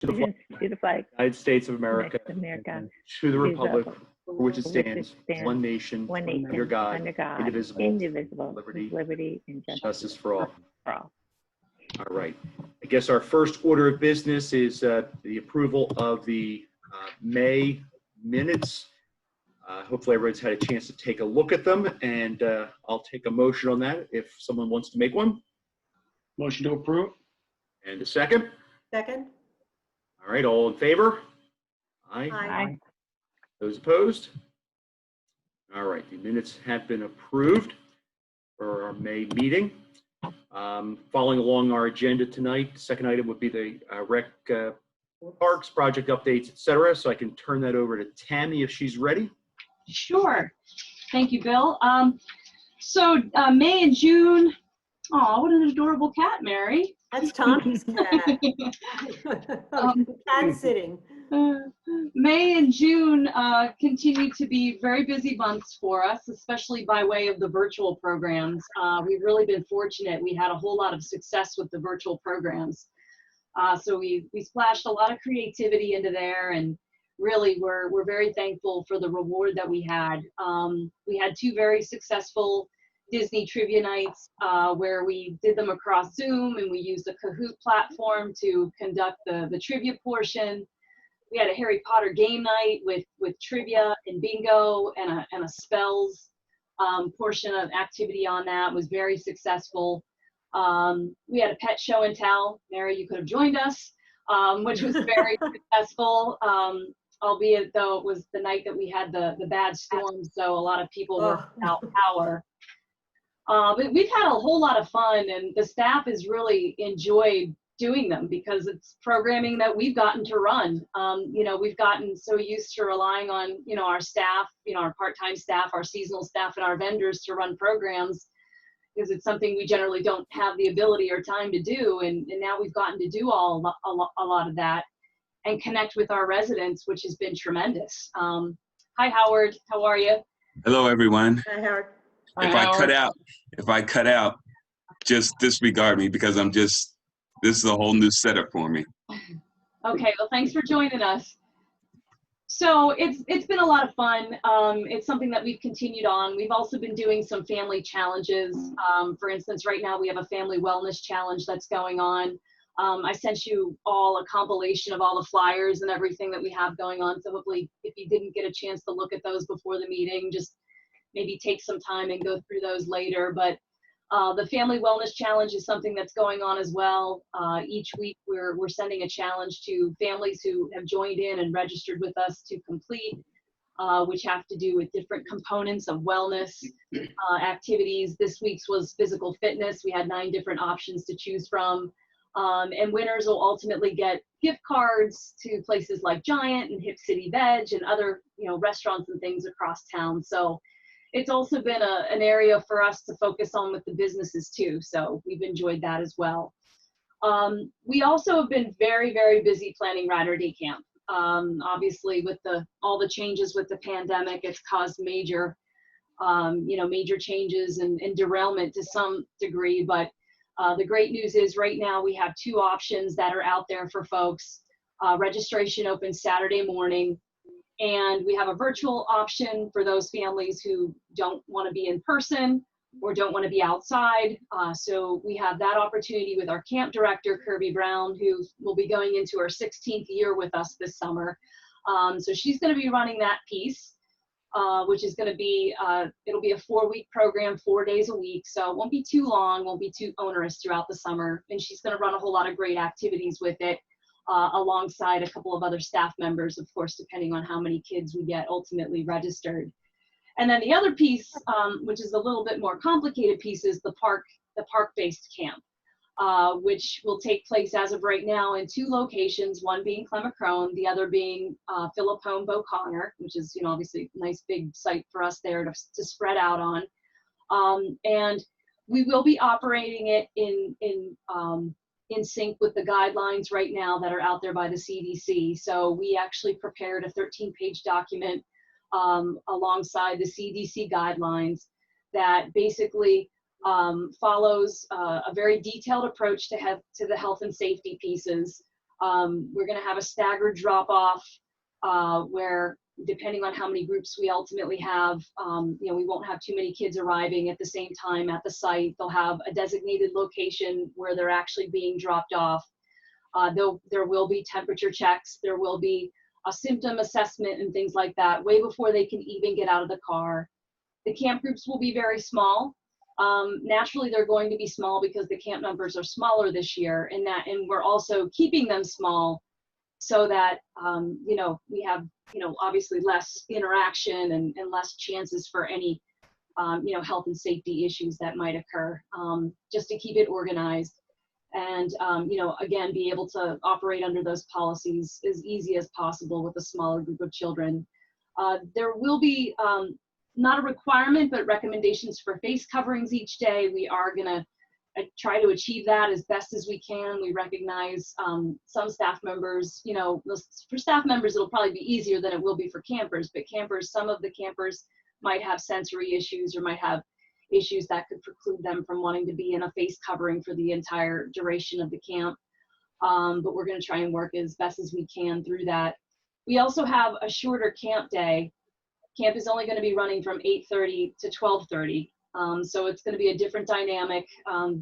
to the flag to the flag of the United States of America, America, and to the republic for which it stands, one nation, one nation, under God, indivisible, indivisible, liberty, liberty and justice for all. for all. All right. I guess our first order of business is the approval of the May minutes. Hopefully everyone's had a chance to take a look at them, and I'll take a motion on that if someone wants to make one. Motion to approve. And a second. Second. All right, all in favor? Aye. Aye. Those opposed? All right, the minutes have been approved for our May meeting. Following along our agenda tonight, the second item would be the rec parks, project updates, etc. So I can turn that over to Tami if she's ready. Sure. Thank you, Bill. So May and June, oh, what an adorable cat, Mary. That's Tommy's cat. Cat sitting. May and June continue to be very busy months for us, especially by way of the virtual programs. We've really been fortunate. We had a whole lot of success with the virtual programs. So we splashed a lot of creativity into there, and really we're very thankful for the reward that we had. We had 2 very successful Disney trivia nights where we did them across Zoom, and we used the Kahoot platform to conduct the trivia portion. We had a Harry Potter game night with trivia and bingo and a spells portion of activity on that. It was very successful. We had a pet show and tell. Mary, you could have joined us, which was very successful, albeit though it was the night that we had the bad storm, so a lot of people were without power. But we've had a whole lot of fun, and the staff has really enjoyed doing them because it's programming that we've gotten to run. You know, we've gotten so used to relying on, you know, our staff, you know, our part-time staff, our seasonal staff, and our vendors to run programs, because it's something we generally don't have the ability or time to do. And now we've gotten to do a lot of that and connect with our residents, which has been tremendous. Hi, Howard. How are you? Hello, everyone. Hi, Howard. If I cut out, just disregard me because this is a whole new setup for me. Okay, well, thanks for joining us. So it's been a lot of fun. It's something that we've continued on. We've also been doing some family challenges. For instance, right now we have a family wellness challenge that's going on. I sent you all a compilation of all the flyers and everything that we have going on. So hopefully if you didn't get a chance to look at those before the meeting, just maybe take some time and go through those later. But the Family Wellness Challenge is something that's going on as well. Each week we're sending a challenge to families who have joined in and registered with us to complete, which have to do with different components of wellness activities. This week's was physical fitness. We had 9 different options to choose from. And winners will ultimately get gift cards to places like Giant and Hip City Veg and other, you know, restaurants and things across town. So it's also been an area for us to focus on with the businesses too. So we've enjoyed that as well. We also have been very, very busy planning Radnor Day Camp. Obviously with all the changes with the pandemic, it's caused major, you know, major changes and derailment to some degree. But the great news is right now we have 2 options that are out there for folks. Registration opens Saturday morning. And we have a virtual option for those families who don't want to be in person or don't want to be outside. So we have that opportunity with our camp director, Kirby Brown, who will be going into her 16th year with us this summer. So she's going to be running that piece, which is going to be, it'll be a 4-week program, 4 days a week. So it won't be too long, won't be too onerous throughout the summer. And she's going to run a whole lot of great activities with it. Alongside a couple of other staff members, of course, depending on how many kids we get ultimately registered. And then the other piece, which is a little bit more complicated piece, is the park-based camp, which will take place as of right now in 2 locations, one being Clemacrone, the other being Philippone Beauconnor, which is, you know, obviously a nice big site for us there to spread out on. And we will be operating it in sync with the guidelines right now that are out there by the CDC. So we actually prepared a 13-page document alongside the CDC guidelines that basically follows a very detailed approach to the health and safety pieces We're going to have a staggered drop-off where, depending on how many groups we ultimately have, we won't have too many kids arriving at the same time at the site. They'll have a designated location where they're actually being dropped off. There will be temperature checks. There will be a symptom assessment and things like that way before they can even get out of the car. The camp groups will be very small. Naturally, they're going to be small because the camp numbers are smaller this year, and we're also keeping them small so that we have obviously less interaction and less chances for any health and safety issues that might occur, just to keep it organized. And, again, be able to operate under those policies as easy as possible with a smaller group of children. There will be not a requirement, but recommendations for face coverings each day. We are going to try to achieve that as best as we can. We recognize some staff members, for staff members, it'll probably be easier than it will be for campers, but some of the campers might have sensory issues or might have issues that could preclude them from wanting to be in a face covering for the entire duration of the camp. But we're going to try and work as best as we can through that. We also have a shorter camp day. Camp is only going to be running from 8:30 to 12:30. So it's going to be a different dynamic.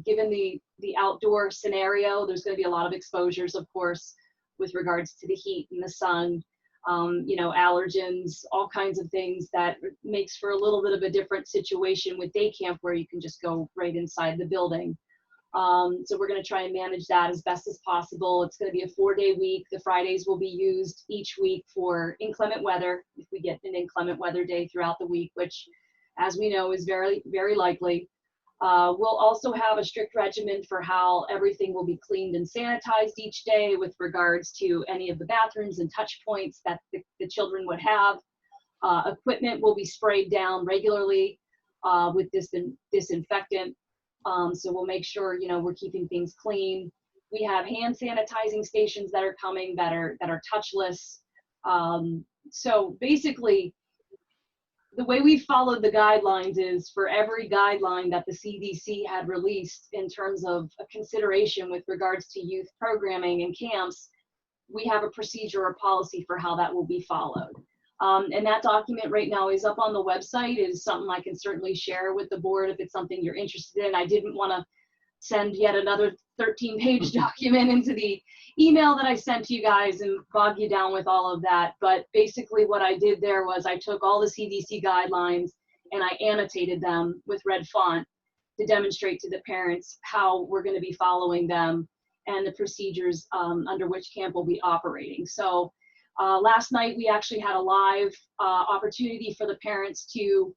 Given the outdoor scenario, there's going to be a lot of exposures, of course, with regards to the heat and the sun, allergens, all kinds of things that makes for a little bit of a different situation with day camp where you can just go right inside the building. So we're going to try and manage that as best as possible. It's going to be a 4-day week. The Fridays will be used each week for inclement weather, if we get an inclement weather day throughout the week, which, as we know, is very, very likely. We'll also have a strict regimen for how everything will be cleaned and sanitized each day with regards to any of the bathrooms and touch points that the children would have. Equipment will be sprayed down regularly with disinfectant. So we'll make sure, we're keeping things clean. We have hand sanitizing stations that are coming that are touchless. So basically, the way we followed the guidelines is for every guideline that the CDC had released in terms of a consideration with regards to youth programming and camps, we have a procedure or policy for how that will be followed. And that document right now is up on the website. It is something I can certainly share with the board if it's something you're interested in. I didn't want to send yet another 13-page document into the email that I sent to you guys and bog you down with all of that. But basically what I did there was I took all the CDC guidelines and I annotated them with red font to demonstrate to the parents how we're going to be following them and the procedures under which camp will be operating. So last night we actually had a live opportunity for the parents to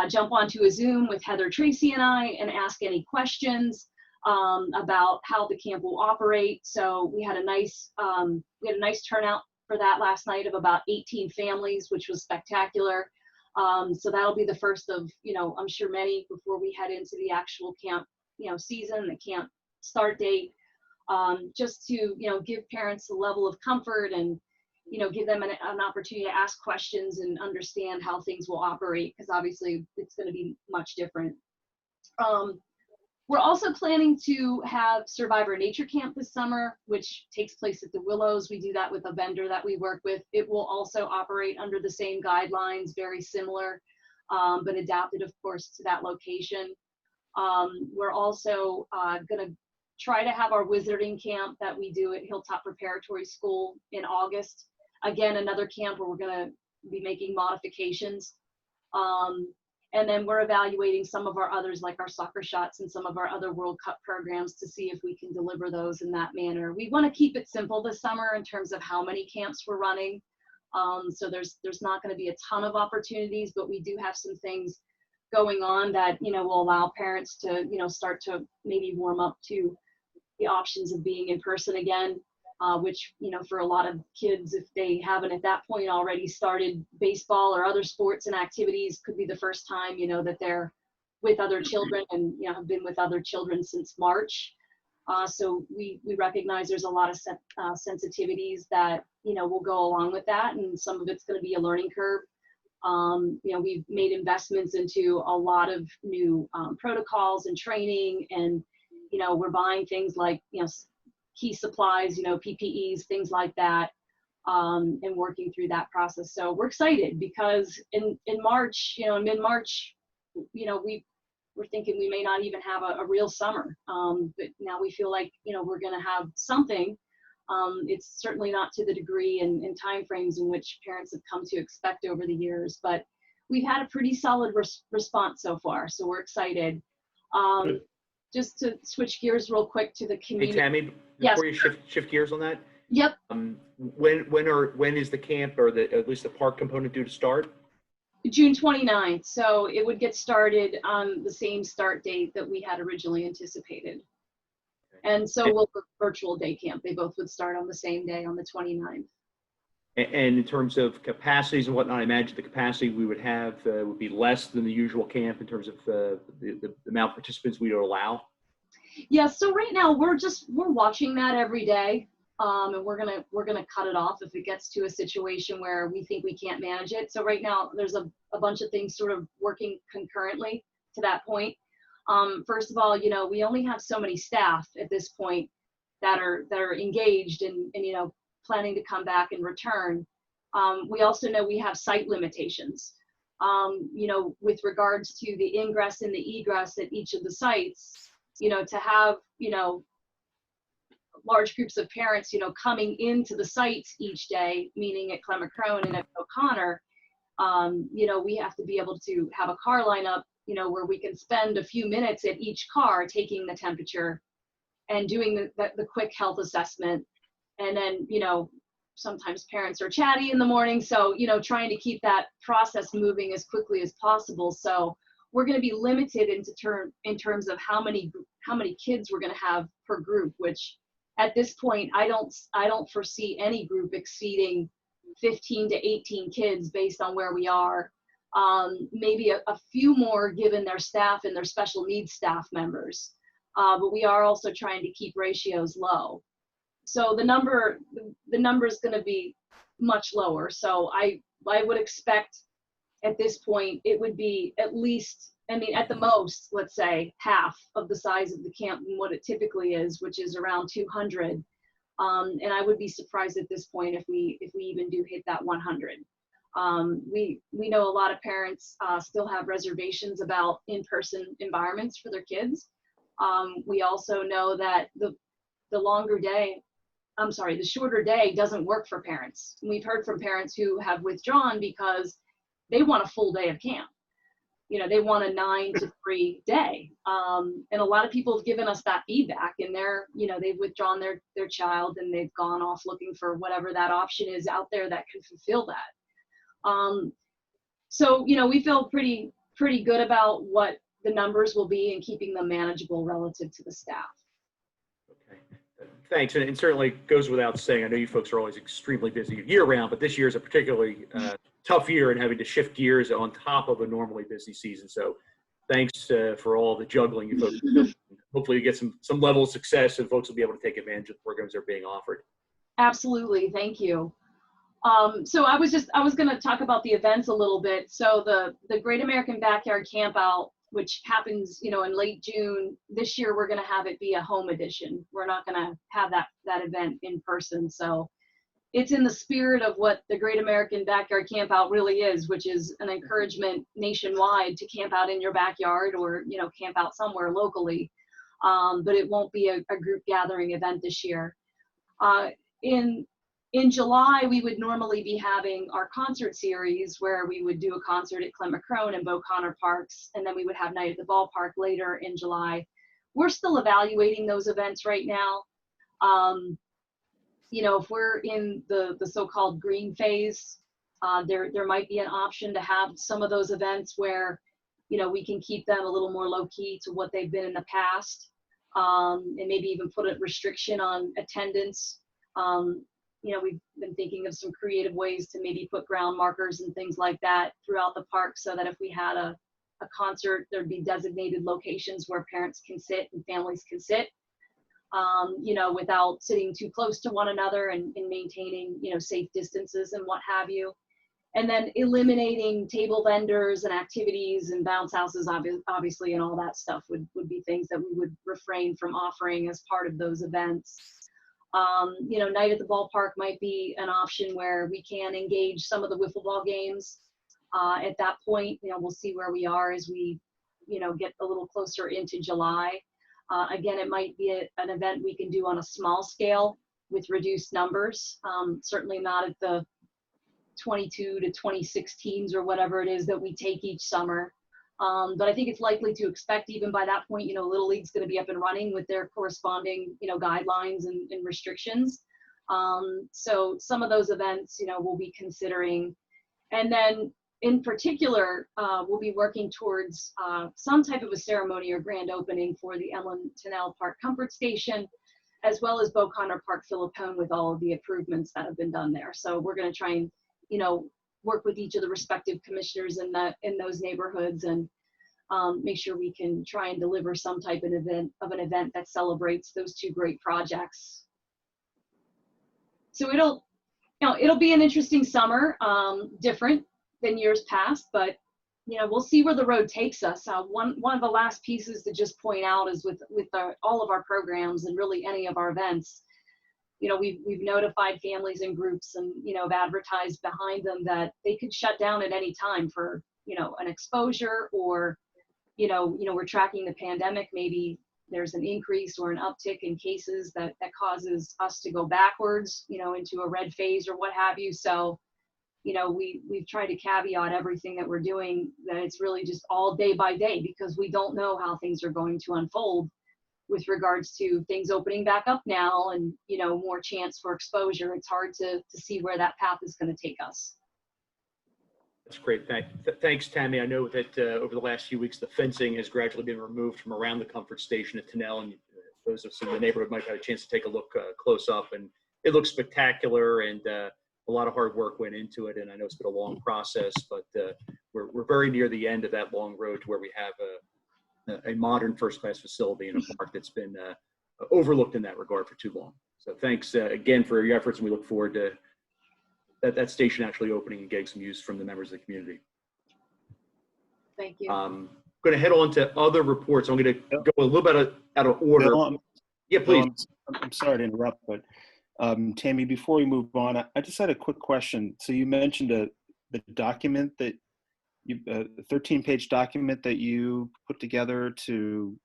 jump onto a Zoom with Heather, Tracy, and I and ask any questions about how the camp will operate. So we had a nice turnout for that last night of about 18 families, which was spectacular. So that'll be the first of, I'm sure many before we head into the actual camp, season, the camp start date, just to, give parents a level of comfort and, give them an opportunity to ask questions and understand how things will operate, because obviously it's going to be much different. We're also planning to have Survivor Nature Camp this summer, which takes place at the Willows. We do that with a vendor that we work with. It will also operate under the same guidelines, very similar, but adapted, of course, to that location. We're also going to try to have our wizarding camp that we do at Hilltop Preparatory School in August. Again, another camp where we're going to be making modifications. And then we're evaluating some of our others, like our soccer shots and some of our other World Cup programs, to see if we can deliver those in that manner. We want to keep it simple this summer in terms of how many camps we're running. So there's not going to be a ton of opportunities, but we do have some things going on that, will allow parents to, start to maybe warm up to the options of being in person again. Which, for a lot of kids, if they haven't at that point already started baseball or other sports and activities, could be the first time, that they're with other children and, have been with other children since March. So we recognize there's a lot of sensitivities that, will go along with that. And some of it's going to be a learning curve. We've made investments into a lot of new protocols and training, and, we're buying things like, key supplies, PPEs, things like that, and working through that process. So we're excited because in March, in mid-March, we're thinking we may not even have a real summer. But now we feel like, we're going to have something. It's certainly not to the degree and timeframes in which parents have come to expect over the years, but we've had a pretty solid response so far. So we're excited. Just to switch gears real quick to the Hey, community. Tami, Yes. before you shift gears on that, Yep. when is the camp or at least the park component due to start? June 29th. So it would get started on the same start date that we had originally anticipated. And so we'll do virtual day camp. They both would start on the same day on the 29th. And in terms of capacities and whatnot, I imagine the capacity we would have would be less than the usual camp in terms of the amount of participants we would allow. Yeah, so right now we're watching that every day, and we're gonna cut it off if it gets to a situation where we think we can't manage it. So right now there's a bunch of things sort of working concurrently to that point. First of all, we only have so many staff at this point that are engaged and planning to come back and return. We also know we have site limitations, with regards to the ingress and the egress at each of the sites, to have, large groups of parents, coming into the sites each day, meaning at Clemacrone and at O'Connor, we have to be able to have a car lineup, where we can spend a few minutes at each car taking the temperature and doing the quick health assessment. And then, sometimes parents are chatty in the morning. So, trying to keep that process moving as quickly as possible. So we're going to be limited in terms of how many kids we're going to have per group, which at this point, I don't foresee any group exceeding 15 to 18 kids based on where we are. Maybe a few more given their staff and their special needs staff members. But we are also trying to keep ratios low. So the number is going to be much lower. So I would expect at this point it would be at least, at the most, let's say half of the size of the camp and what it typically is, which is around 200. And I would be surprised at this point if we even do hit that 100. We know a lot of parents still have reservations about in-person environments for their kids. We also know that the shorter day doesn't work for parents. We've heard from parents who have withdrawn because they want a full day of camp. They want a 9 to 3 day. And a lot of people have given us that feedback, and they've withdrawn their child and they've gone off looking for whatever that option is out there that can fulfill that. So, we feel pretty good about what the numbers will be and keeping them manageable relative to the staff. Okay, thanks. And it certainly goes without saying, I know you folks are always extremely busy year round, but this year is a particularly tough year and having to shift gears on top of a normally busy season. So thanks for all the juggling you folks are doing. Hopefully you get some level of success and folks will be able to take advantage of the programs that are being offered. Absolutely. Thank you. So I was going to talk about the events a little bit. So the Great American Backyard Campout, which happens, in late June, this year we're going to have it be a home edition. We're not going to have that event in person. So it's in the spirit of what the Great American Backyard Campout really is, which is an encouragement nationwide to camp out in your backyard or, camp out somewhere locally. But it won't be a group gathering event this year. In July, we would normally be having our concert series where we would do a concert at Clemacrone and O'Connor Parks, and then we would have Night at the Ballpark later in July. We're still evaluating those events right now. If we're in the so-called green phase, there might be an option to have some of those events where, we can keep them a little more low-key to what they've been in the past, and maybe even put a restriction on attendance. We've been thinking of some creative ways to maybe put ground markers and things like that throughout the park so that if we had a concert, there'd be designated locations where parents can sit and families can sit, without sitting too close to one another and maintaining, safe distances and what have you. And then eliminating table vendors and activities and bounce houses, obviously, and all that stuff would be things that we would refrain from offering as part of those events. Night at the ballpark might be an option where we can engage some of the wiffle ball games. At that point, we'll see where we are as we, get a little closer into July. Again, it might be an event we can do on a small scale with reduced numbers. Certainly not at the 22 to 26 teams or whatever it is that we take each summer. But I think it's likely to expect even by that point, Little League's going to be up and running with their corresponding, guidelines and restrictions. So some of those events, we'll be considering. And then in particular, we'll be working towards some type of a ceremony or grand opening for the Ellen Tennell Park Comfort Station, as well as Beau Connor Park Philippone with all of the improvements that have been done there. So we're going to try and, work with each of the respective commissioners in those neighborhoods and make sure we can try and deliver some type of an event that celebrates those two great projects. So it'll be an interesting summer, different than years past, but we'll see where the road takes us. One of the last pieces to just point out is with all of our programs and really any of our events, we've notified families and groups and, have advertised behind them that they could shut down at any time for, an exposure or, we're tracking the pandemic. Maybe there's an increase or an uptick in cases that causes us to go backwards, into a red phase or what have you. So, we've tried to caveat everything that we're doing, that it's really just all day by day, because we don't know how things are going to unfold with regards to things opening back up now and, more chance for exposure. It's hard to see where that path is going to take us. That's great. Thanks, Tami. I know that over the last few weeks, the fencing has gradually been removed from around the comfort station at Tennell, and those of us in the neighborhood might have had a chance to take a look close up, and it looks spectacular, and a lot of hard work went into it. And I know it's been a long process, but we're very near the end of that long road to where we have a modern first-class facility in a park that's been overlooked in that regard for too long. So thanks again for your efforts, and we look forward to that station actually opening and getting some use from the members of the community. Thank you. I'm going to head on to other reports. I'm going to go a little bit out of order. Yeah, please. I'm sorry to interrupt, but Tami, before we move on, I just had a quick question. So you mentioned the document that a 13-page document that you put together to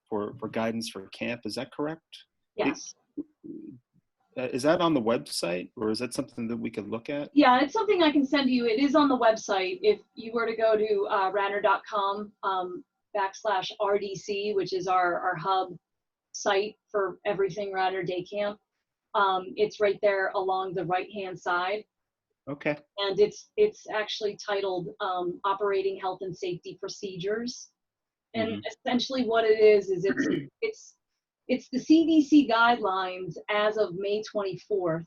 for guidance for camp. Is that correct? Yes. Is that on the website, or is that something that we could look at? Yeah, it's something I can send you. It is on the website. If you were to go to radnor.com /RDC, which is our hub site for everything Radnor Day Camp, it's right there along the right-hand side. Okay. And it's actually titled Operating Health and Safety Procedures. And essentially what it is it's the CDC guidelines as of May 24th.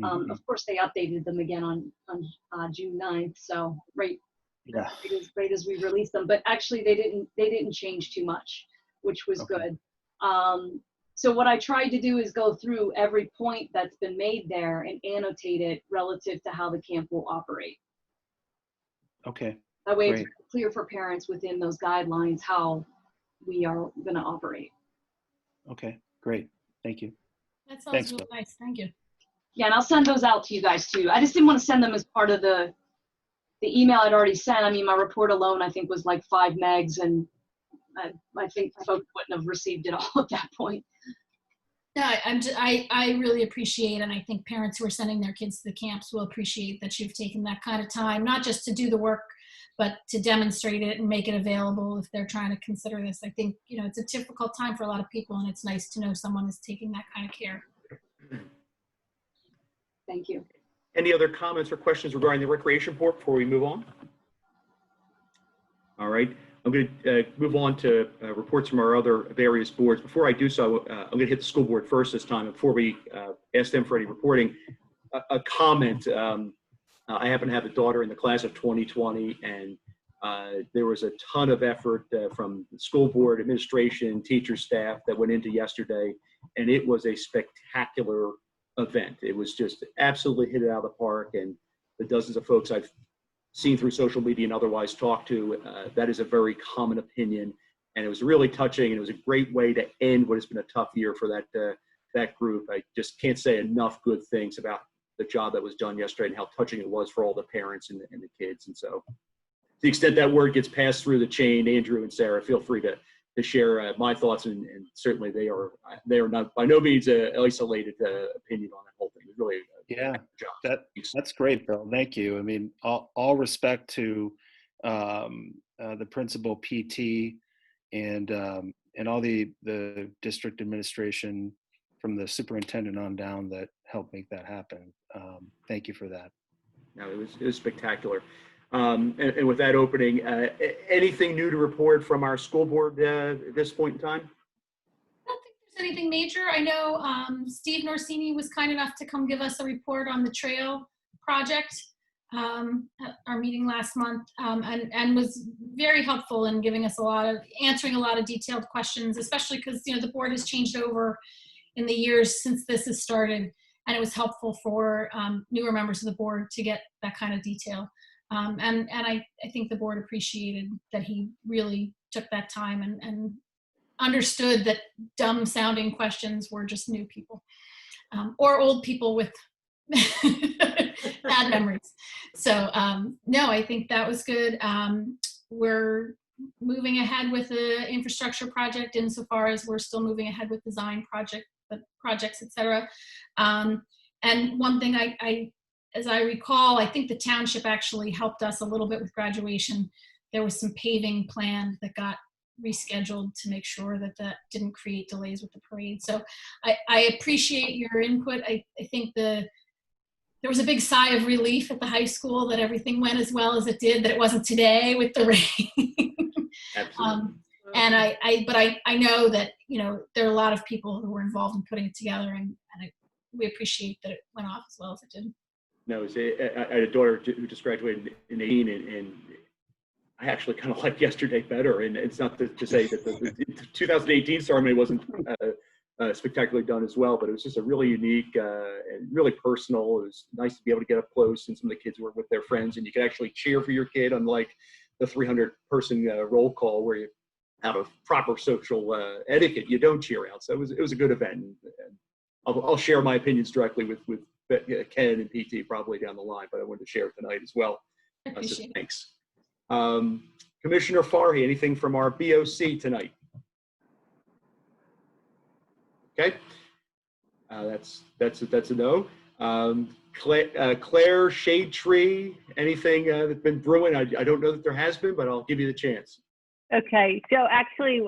Of course, they updated them again on June 9th. So right as we released them, but actually they didn't change too much, which was good. So what I tried to do is go through every point that's been made there and annotate it relative to how the camp will operate. Okay. That way it's clear for parents within those guidelines how we are going to operate. Okay, great. Thank you. That sounds really nice. Thank you. Yeah, and I'll send those out to you guys too. I just didn't want to send them as part of the email I'd already sent. I mean, my report alone, I think, was like 5 megs, and I think folks wouldn't have received it all at that point. No, I really appreciate, and I think parents who are sending their kids to the camps will appreciate that you've taken that kind of time, not just to do the work, but to demonstrate it and make it available if they're trying to consider this. I think, it's a difficult time for a lot of people, and it's nice to know someone is taking that kind of care. Thank you. Any other comments or questions regarding the recreation report before we move on? All right. I'm going to move on to reports from our other various boards. Before I do so, I'm going to hit the school board first this time. Before we ask them for any reporting, a comment. I happen to have a daughter in the class of 2020, and there was a ton of effort from the school board, administration, teacher, staff that went into yesterday, and it was a spectacular event. It was just absolutely hit it out of the park, and the dozens of folks I've seen through social media and otherwise talked to, that is a very common opinion, and it was really touching, and it was a great way to end what has been a tough year for that that group. I just can't say enough good things about the job that was done yesterday and how touching it was for all the parents and the kids. And so, to the extent that word gets passed through the chain, Andrew and Sarah, feel free to share my thoughts, and certainly they are not by no means an isolated opinion on that whole thing. It's really a Yeah, job. that's great, Bill. Thank you. I mean, all respect to the principal, PT, and all the district administration from the superintendent on down that helped make that happen. Thank you for that. No, it was spectacular. And with that opening, anything new to report from our school board at this point in time? I don't think there's anything major. I know Steve Norsini was kind enough to come give us a report on the trail project at our meeting last month, and was very helpful in giving us answering a lot of detailed questions, especially because, you know, the board has changed over in the years since this has started, and it was helpful for newer members of the board to get that kind of detail. And I think the board appreciated that he really took that time and understood that dumb sounding questions were just new people or old people with bad memories. So no, I think that was good. We're moving ahead with the infrastructure project insofar as we're still moving ahead with design projects, et cetera. And one thing as I recall, I think the township actually helped us a little bit with graduation. There was some paving planned that got rescheduled to make sure that that didn't create delays with the parade. So I appreciate your input. I think there was a big sigh of relief at the high school that everything went as well as it did, that it wasn't today with the rain. Absolutely. And but I know that, you know, there are a lot of people who were involved in putting it together, and we appreciate that it went off as well as it did. No, I had a daughter who just graduated in 18, and I actually kind of like yesterday better. And it's not to say that the 2018 ceremony wasn't spectacularly done as well, but it was just a really unique and really personal. It was nice to be able to get up close, and some of the kids were with their friends, and you could actually cheer for your kid, unlike the 300-person roll call where you, out of proper social etiquette, you don't cheer out. So it was a good event. And I'll share my opinions directly with Ken and PT probably down the line, but I wanted to share it tonight as well. I appreciate it. Thanks. Commissioner Farhi, anything from our BOC tonight? Okay, that's a no. Claire, Shade Tree, anything that's been brewing? I don't know that there has been, but I'll give you the chance. Okay, so actually,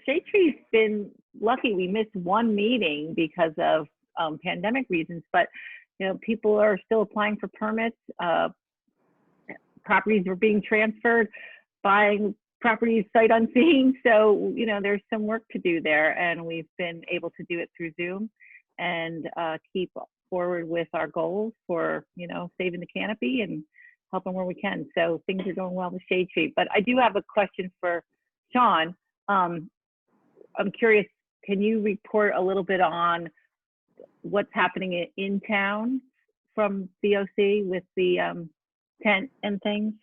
Shade Tree's been lucky. We missed one meeting because of pandemic reasons, but you know, people are still applying for permits. Properties are being transferred, buying properties sight unseen. So you know, there's some work to do there, and we've been able to do it through Zoom and keep forward with our goals for, you know, saving the canopy and helping where we can. So things are going well with Shade Tree. But I do have a question for Sean. I'm curious, can you report a little bit on what's happening in town from BOC with the tent and things?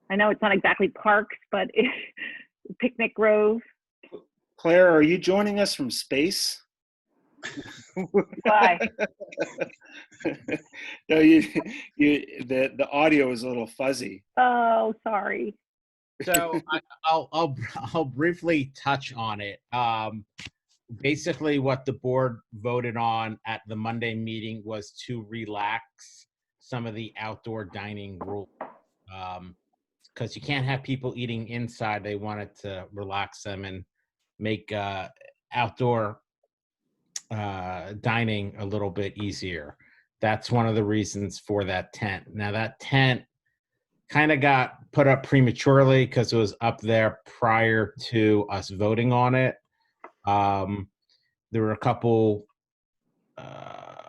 I know it's not exactly parks, but Picnic Grove. Claire, are you joining us from space? Why? No, the audio is a little fuzzy. Oh, sorry. So I'll briefly touch on it. Basically, what the board voted on at the Monday meeting was to relax some of the outdoor dining rules, because you can't have people eating inside. They wanted to relax them and make outdoor dining a little bit easier. That's one of the reasons for that tent. Now that tent kind of got put up prematurely because it was up there prior to us voting on it. There were a couple, there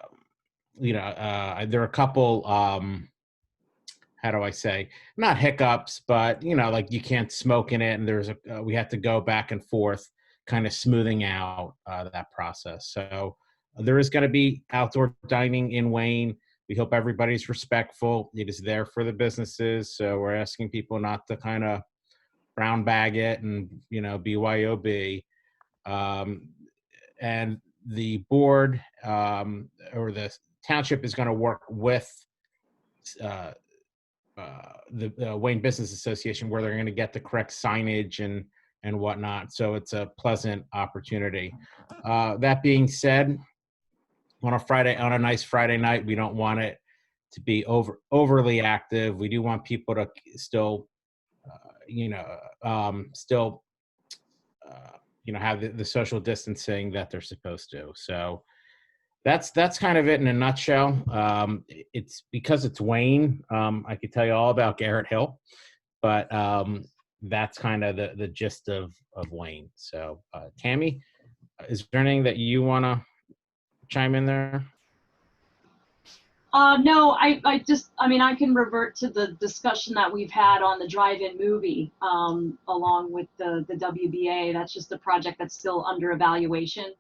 were a couple, how do I say, not hiccups, but, you know, like you can't smoke in it. And we had to go back and forth, kind of smoothing out that process. So there is going to be outdoor dining in Wayne. We hope everybody's respectful. It is there for the businesses. So we're asking people not to kind of brown bag it and, you know, BYOB. And the board or the township is going to work with the Wayne Business Association, where they're going to get the correct signage and whatnot. So it's a pleasant opportunity. That being said, on a nice Friday night, we don't want it to be overly active. We do want people to still, have the social distancing that they're supposed to. So that's kind of it in a nutshell. It's because it's Wayne. I could tell you all about Garrett Hill, but that's kind of the gist of Wayne. So Tami, is there anything that you want to chime in there? No, I can revert to the discussion that we've had on the drive-in movie, along with the WBA. That's just a project that's still under evaluation.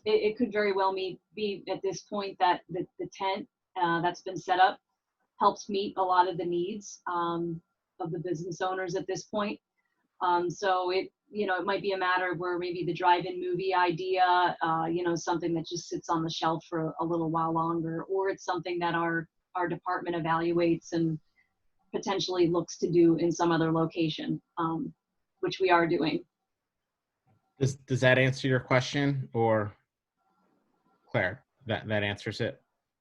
It could very well be at this point that the tent that's been set up helps meet a lot of the needs of the business owners at this point. So it might be a matter where maybe the drive-in movie idea, something that just sits on the shelf for a little while longer, or it's something that our department evaluates and potentially looks to do in some other location, which we are doing. Does that answer your question, or Claire, that answers it?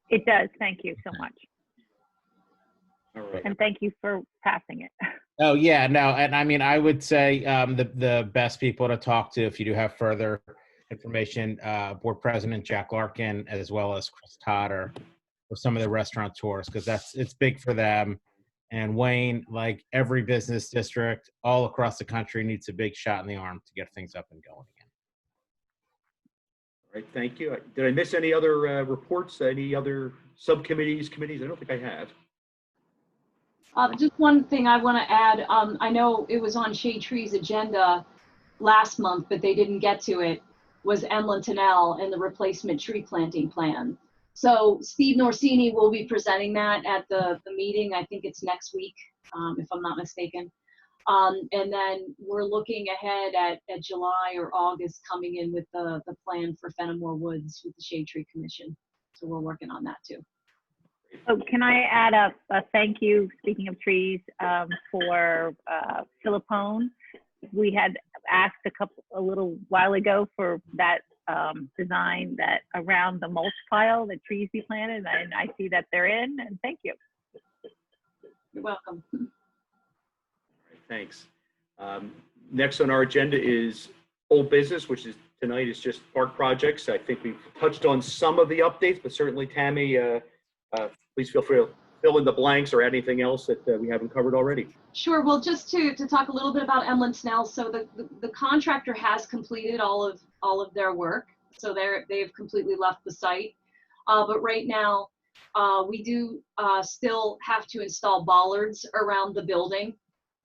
It does. Thank you so much. All right. And thank you for passing it. Oh yeah, no, and I mean, I would say the best people to talk to if you do have further information, Board President Jack Larkin, as well as Chris Todd, or some of the restaurateurs, because it's big for them. And Wayne, like every business district all across the country, needs a big shot in the arm to get things up and going again. All right, thank you. Did I miss any other reports? Any other subcommittees, committees? I don't think I have. Just one thing I want to add. I know it was on Shade Tree's agenda last month, but they didn't get to it, was Emlyn Tunnel and the replacement tree planting plan. So Steve Norsini will be presenting that at the meeting. I think it's next week, if I'm not mistaken. And then we're looking ahead at July or August, coming in with the plan for Fenimore Woods with the Shade Tree Commission. So we're working on that too. Oh, can I add a thank you, speaking of trees, for Philippone? We had asked a little while ago for that design that around the mulch pile, the trees be planted, and I see that they're in, and thank you. You're welcome. All right, thanks. Next on our agenda is old business, which is tonight is just park projects. I think we've touched on some of the updates, but certainly Tami, please feel free to fill in the blanks or add anything else that we haven't covered already. Sure. Well, just to talk a little bit about Emlyn Tunnel. So the contractor has completed all of their work. So they've completely left the site. But right now, we do still have to install bollards around the building,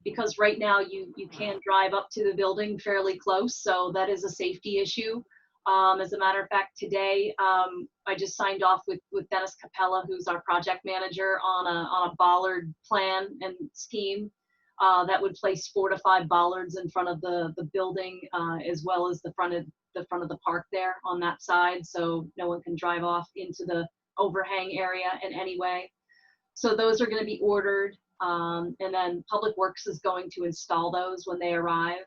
because right now you can drive up to the building fairly close. So that is a safety issue. As a matter of fact, today I just signed off with Dennis Capella, who's our project manager, on a bollard plan and scheme that would place 4 to 5 bollards in front of the building, as well as the front of the park there on that side, so no one can drive off into the overhang area in any way. So those are going to be ordered, and then Public Works is going to install those when they arrive.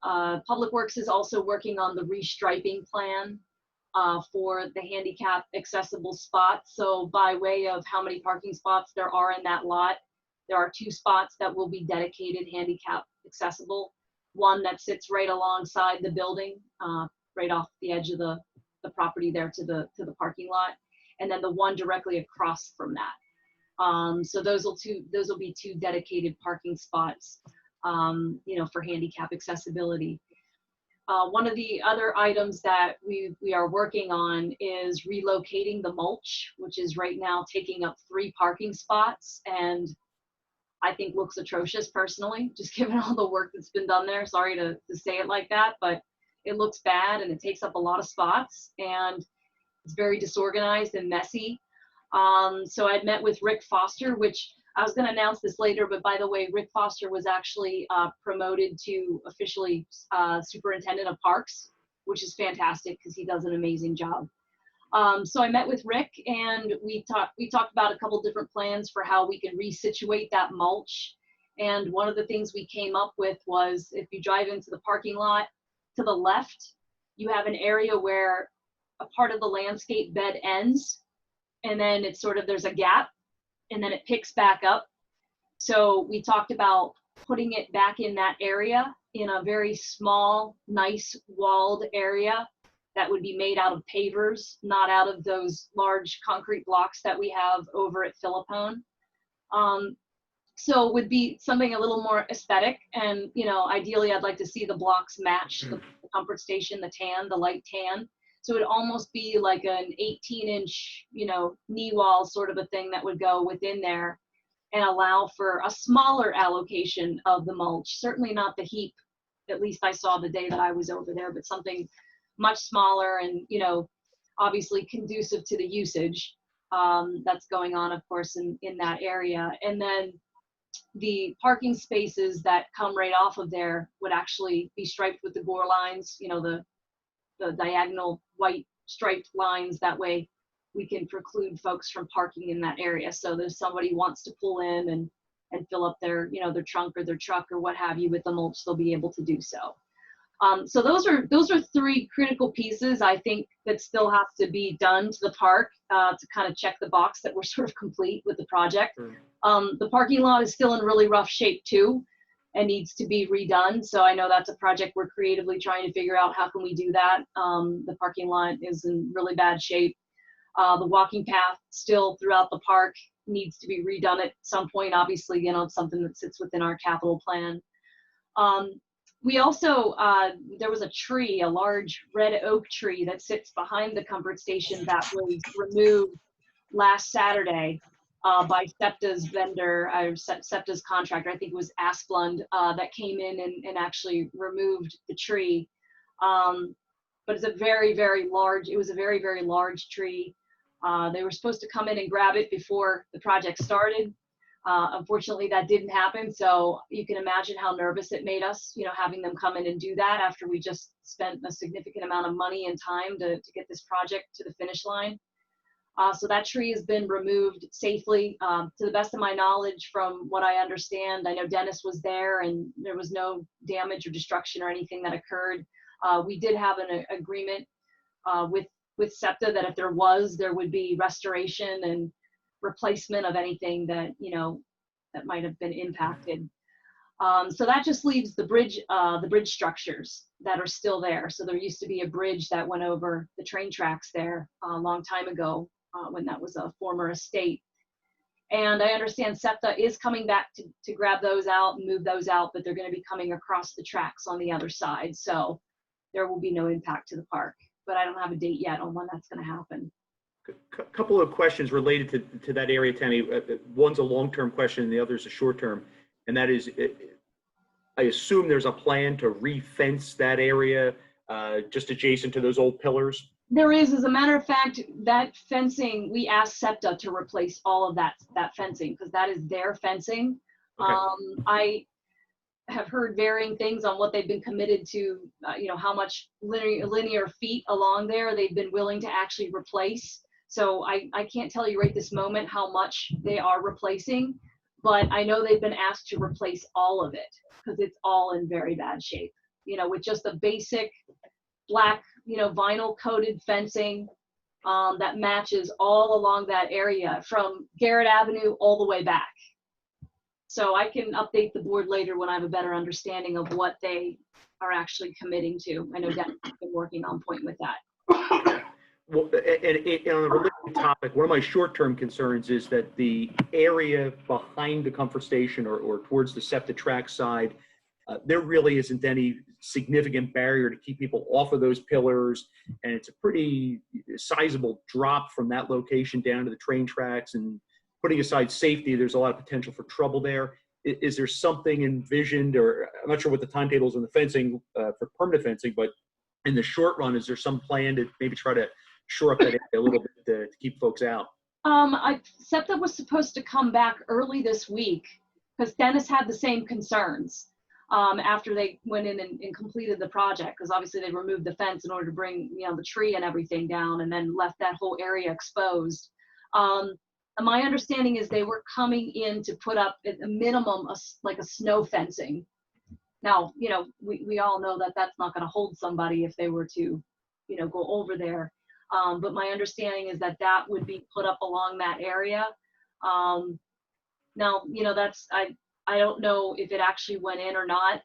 Public Works is also working on the restriping plan for the handicap accessible spots. So by way of how many parking spots there are in that lot, there are 2 spots that will be dedicated handicap accessible. One that sits right alongside the building, right off the edge of the property there to the parking lot, and then the one directly across from that. So those will be 2 dedicated parking spots, for handicap accessibility. One of the other items that we are working on is relocating the mulch, which is right now taking up 3 parking spots, and I think looks atrocious personally, just given all the work that's been done there. Sorry to say it like that, but it looks bad and it takes up a lot of spots and it's very disorganized and messy. So I'd met with Rick Foster, which I was going to announce this later, but by the way, Rick Foster was actually promoted to officially Superintendent of Parks, which is fantastic because he does an amazing job. So I met with Rick and we talked about a couple different plans for how we can resituate that mulch. And one of the things we came up with was if you drive into the parking lot to the left, you have an area where a part of the landscape bed ends, and then it's sort of, there's a gap, and then it picks back up. So we talked about putting it back in that area in a very small, nice walled area that would be made out of pavers, not out of those large concrete blocks that we have over at Philippone. So it would be something a little more aesthetic, and ideally I'd like to see the blocks match the comfort station, the tan, the light tan. So it would almost be like an 18-inch, knee wall sort of a thing that would go within there and allow for a smaller allocation of the mulch. Certainly not the heap, at least I saw the day that I was over there, but something much smaller and, obviously conducive to the usage that's going on, of course, in that area. And then the parking spaces that come right off of there would actually be striped with the Gore lines, the diagonal white striped lines. That way we can preclude folks from parking in that area. So there's somebody wants to pull in and fill up their, their trunk or their truck or what have you with the mulch, they'll be able to do so. So those are three critical pieces I think that still have to be done to the park to kind of check the box that we're sort of complete with the project. The parking lot is still in really rough shape too and needs to be redone. So I know that's a project we're creatively trying to figure out how can we do that. The parking lot is in really bad shape. The walking path still throughout the park needs to be redone at some point. Obviously, it's something that sits within our capital plan. We also, there was a tree, a large red oak tree that sits behind the comfort station that was removed last Saturday by SEPTA's vendor, SEPTA's contractor. I think it was Asplund that came in and actually removed the tree. But it's a very, very large, it was a very, very large tree. They were supposed to come in and grab it before the project started. Unfortunately, that didn't happen. So you can imagine how nervous it made us, having them come in and do that after we just spent a significant amount of money and time to get this project to the finish line. So that tree has been removed safely. To the best of my knowledge, from what I understand, I know Dennis was there and there was no damage or destruction or anything that occurred. We did have an agreement with SEPTA that if there would be restoration and replacement of anything that that might have been impacted. So that just leaves the bridge structures that are still there. So there used to be a bridge that went over the train tracks there a long time ago when that was a former estate. And I understand SEPTA is coming back to grab those out and move those out, but they're going to be coming across the tracks on the other side. So there will be no impact to the park, but I don't have a date yet on when that's going to happen. A couple of questions related to that area, Tami. One's a long-term question and the other is a short-term. And that is, I assume there's a plan to re-fence that area just adjacent to those old pillars? There is. As a matter of fact, that fencing, we asked SEPTA to replace all of that fencing because that is their fencing. Okay. I have heard varying things on what they've been committed to, how much linear feet along there they've been willing to actually replace. So I can't tell you right this moment how much they are replacing, but I know they've been asked to replace all of it because it's all in very bad shape, with just a basic black, vinyl coated fencing that matches all along that area from Garrett Avenue all the way back. So I can update the board later when I have a better understanding of what they are actually committing to. I know Dennis has been working on point with that. Well, and on a related topic, one of my short-term concerns is that the area behind the comfort station or towards the SEPTA track side, there really isn't any significant barrier to keep people off of those pillars. And it's a pretty sizable drop from that location down to the train tracks. And putting aside safety, there's a lot of potential for trouble there. Is there something envisioned, or I'm not sure what the timetable is on the fencing for permanent fencing, but in the short run, is there some plan to maybe try to shore up that area a little bit to keep folks out? SEPTA was supposed to come back early this week because Dennis had the same concerns after they went in and completed the project, because obviously they removed the fence in order to bring, you know, the tree and everything down, and then left that whole area exposed. My understanding is they were coming in to put up at a minimum like a snow fencing. Now, you know, we all know that that's not going to hold somebody if they were to, you know, go over there. But my understanding is that that would be put up along that area. Now, you know, I don't know if it actually went in or not.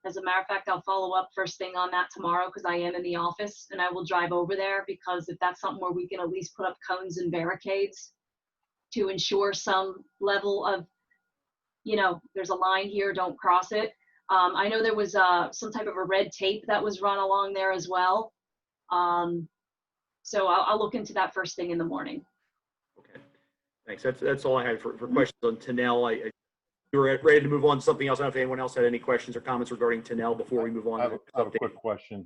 As a matter of fact, I'll follow up first thing on that tomorrow, because I am in the office and I will drive over there, because if that's something where we can at least put up cones and barricades to ensure some level of, you know, there's a line here, don't cross it. I know there was some type of a red tape that was run along there as well. So I'll look into that first thing in the morning. Okay, thanks. That's all I had for questions on Tunnel. You were ready to move on to something else. I don't know if anyone else had any questions or comments regarding Tunnel before we move on. I have a quick question.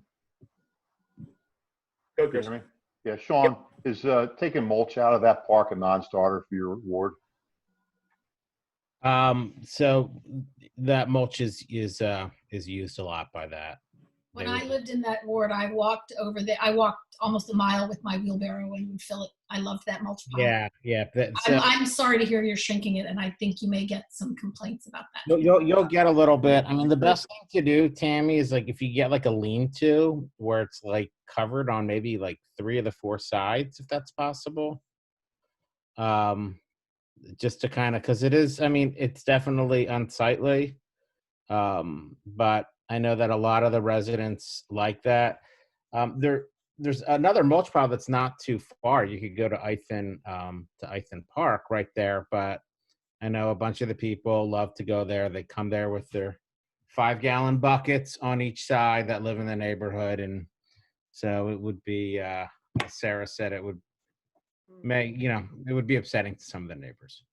Go, Can Chris. you hear me? Yeah, Sean, is taking mulch out of that park a non-starter for your ward? So that mulch is used a lot by that. When I lived in that ward, I walked over there. I walked almost a mile with my wheelbarrow and would fill it. I loved that mulch pile. Yeah. I'm sorry to hear you're shrinking it, and I think you may get some complaints about that. You'll get a little bit. I mean, the best thing to do, Tammy, is like if you get like a lean-to where it's like covered on maybe like 3 of the 4 sides, if that's possible. Just to kind of, because it is, I mean, it's definitely unsightly. But I know that a lot of the residents like that. There's another mulch pile that's not too far. You could go to Ithan Park right there, but I know a bunch of the people love to go there. They come there with their 5-gallon buckets on each side that live in the neighborhood, and so it would be, as Sarah said, it would be upsetting to some of the neighbors.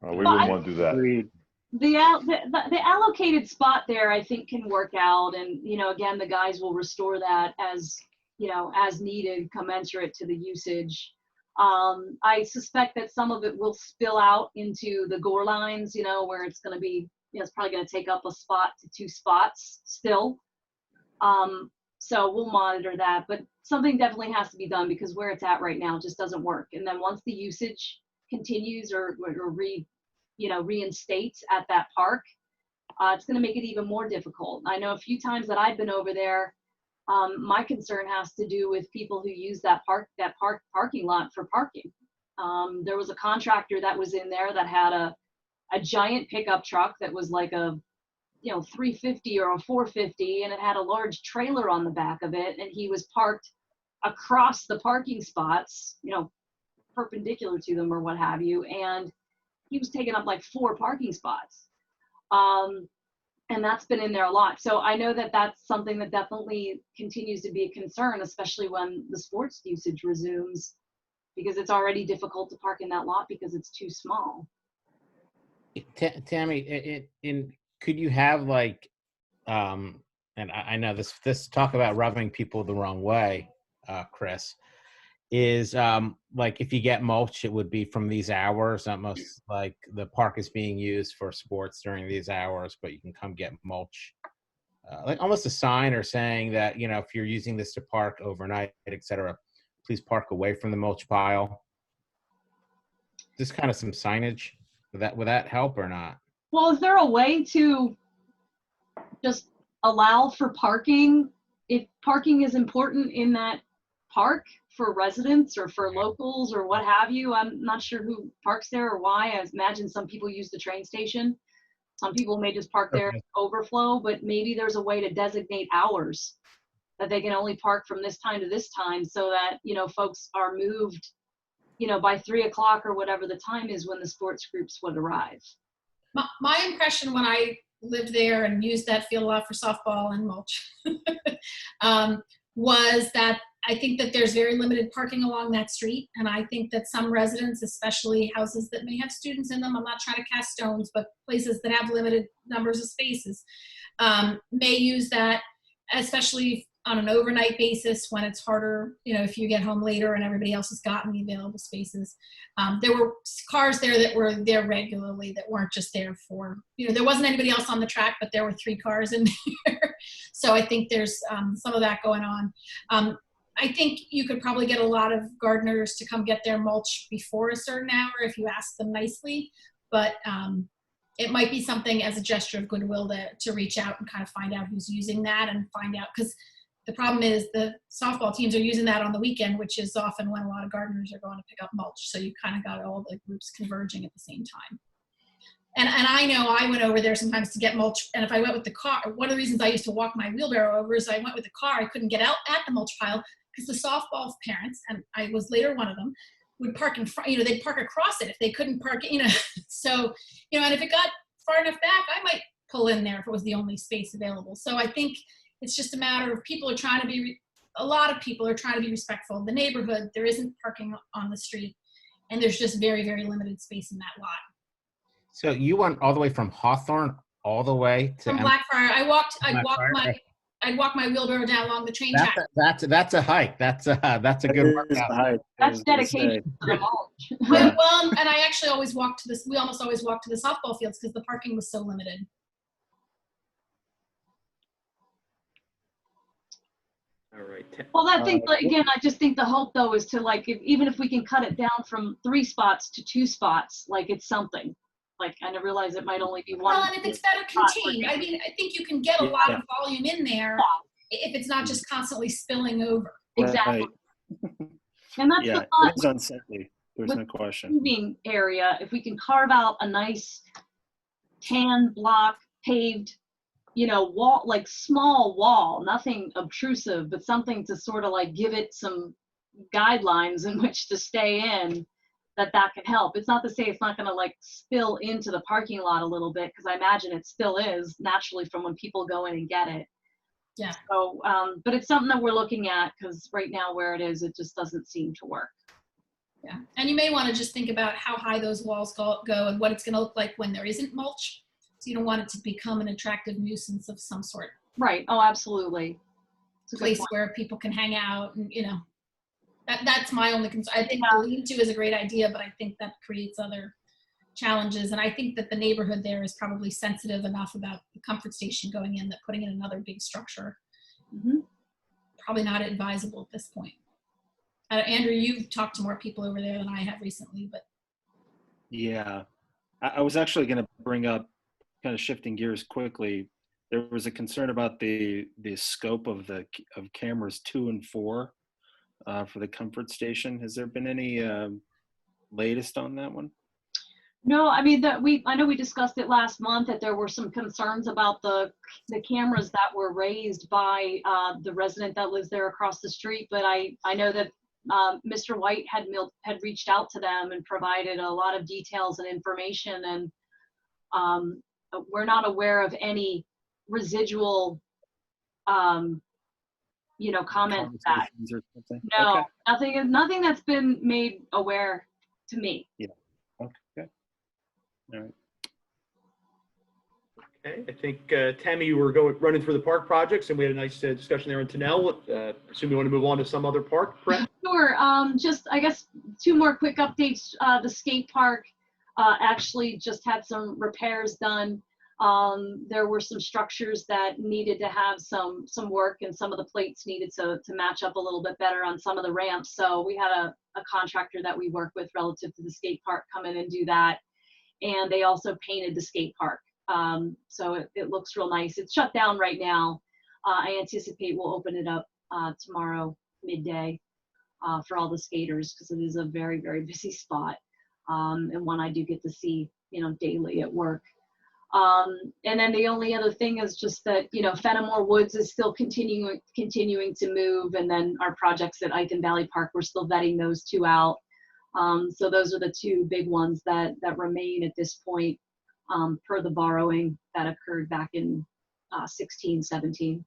We wouldn't want to do that. Agreed. The allocated spot there, I think, can work out, and you know, again, the guys will restore that as, you know, as needed, commensurate to the usage. I suspect that some of it will spill out into the Gore lines, you know, where it's going to be, you know, it's probably going to take up a spot to 2 spots still. So we'll monitor that, but something definitely has to be done, because where it's at right now just doesn't work. And then once the usage continues or reinstates at that park, it's going to make it even more difficult. I know a few times that I've been over there, my concern has to do with people who use that parking lot for parking. There was a contractor that was in there that had a giant pickup truck that was like a, you know, 350 or a 450, and it had a large trailer on the back of it, and he was parked across the parking spots, you know, perpendicular to them or what have you, and he was taking up like 4 parking spots. And that's been in there a lot. So I know that that's something that definitely continues to be a concern, especially when the sports usage resumes, because it's already difficult to park in that lot because it's too small. Tammy, could you have like, and I know this talk about rubbing people the wrong way, Chris, is like if you get mulch, it would be from these hours, almost like the park is being used for sports during these hours, but you can come get mulch. Like almost a sign or saying that, you know, if you're using this to park overnight, etc., please park away from the mulch pile. Just kind of some signage. Would that help or not? Well, is there a way to just allow for parking if parking is important in that park for residents or for locals or what have you? I'm not sure who parks there or why. I imagine some people use the train station. Some people may just park there and overflow, but maybe there's a way to designate hours that they can only park from this time to this time, so that, you know, folks are moved, you know, by 3 o'clock or whatever the time is when the sports groups would arrive. My impression when I lived there and used that field a lot for softball and mulch was that I think that there's very limited parking along that street. And I think that some residents, especially houses that may have students in them, I'm not trying to cast stones, but places that have limited numbers of spaces, may use that, especially on an overnight basis when it's harder, if you get home later and everybody else has gotten the available spaces. There were cars there that were there regularly that weren't just there for, there wasn't anybody else on the track, but there were 3 cars in there. So I think there's some of that going on. I think you could probably get a lot of gardeners to come get their mulch before a certain hour if you ask them nicely, but it might be something as a gesture of goodwill to reach out and kind of find out who's using that and find out, because the problem is the softball teams are using that on the weekend, which is often when a lot of gardeners are going to pick up mulch. So you kind of got all the groups converging at the same time. And I know I went over there sometimes to get mulch, and if I went with the car, one of the reasons I used to walk my wheelbarrow over is I went with the car, I couldn't get out at the mulch pile because the softball parents, and I was later one of them, would park in front, they'd park across it if they couldn't park, so, and if it got far enough back, I might pull in there if it was the only space available. So I think it's just a matter of a lot of people are trying to be respectful of the neighborhood. There isn't parking on the street, and there's just very, very limited space in that lot. So you went all the way from Hawthorne all the way to From Blackfriar. I'd walk my wheelbarrow down along the train track. That's a hike. That's a good workout. That's dedication to the mulch. Well, and I actually always walked to this. We almost always walked to the softball fields because the parking was so limited. All right. Well, I think again, I just think the hope though is to even if we can cut it down from 3 spots to 2 spots, it's something. I realize it might only be one. Well, and if it's better contained, I think you can get a lot of volume in there if it's not just constantly spilling over. Exactly. Right. And that's the thought. It's unsightly. There's no question. Moving area, if we can carve out a nice tan block paved, wall, small wall, nothing obtrusive, but something to sort of give it some guidelines in which to stay in. That can help. It's not to say it's not going to spill into the parking lot a little bit, because I imagine it still is naturally from when people go in and get it. Yeah. So, but it's something that we're looking at, because right now where it is, it just doesn't seem to work. Yeah, and you may want to just think about how high those walls go and what it's going to look like when there isn't mulch. So you don't want it to become an attractive nuisance of some sort. Right. Oh, absolutely. It's a place where people can hang out and, That's my only concern. I think the lean-to is a great idea, but I think that creates other challenges. And I think that the neighborhood there is probably sensitive enough about the comfort station going in that putting in another big structure, probably not advisable at this point. Andrew, you've talked to more people over there than I have recently, but. Yeah, I was actually going to bring up, kind of shifting gears quickly. There was a concern about the scope of cameras 2 and 4. For the comfort station. Has there been any latest on that one? No, I mean I know we discussed it last month that there were some concerns about the cameras that were raised by the resident that lives there across the street. But I know that Mr. White had reached out to them and provided a lot of details and information, and we're not aware of any residual comment that. No, okay. Nothing that's been made aware to me. Yeah. Okay. All right. Okay. I think Tami, you were running through the park projects, and we had a nice discussion there in Tennelle. Assume you want to move on to some other park, correct? Sure. Just I guess 2 more quick updates. The skate park actually just had some repairs done. There were some structures that needed to have some work, and some of the plates needed to match up a little bit better on some of the ramps. So we had a contractor that we work with relative to the skate park come in and do that. And they also painted the skate park. So it looks real nice. It's shut down right now. I anticipate we'll open it up tomorrow midday for all the skaters, because it is a very, very busy spot, and one I do get to see, daily at work. And then the only other thing is just that, Fenimore Woods is still continuing to move. And then our projects at Ike and Valley Park, we're still vetting those 2 out. So those are the 2 big ones that remain at this point, per the borrowing that occurred back in 16, 17.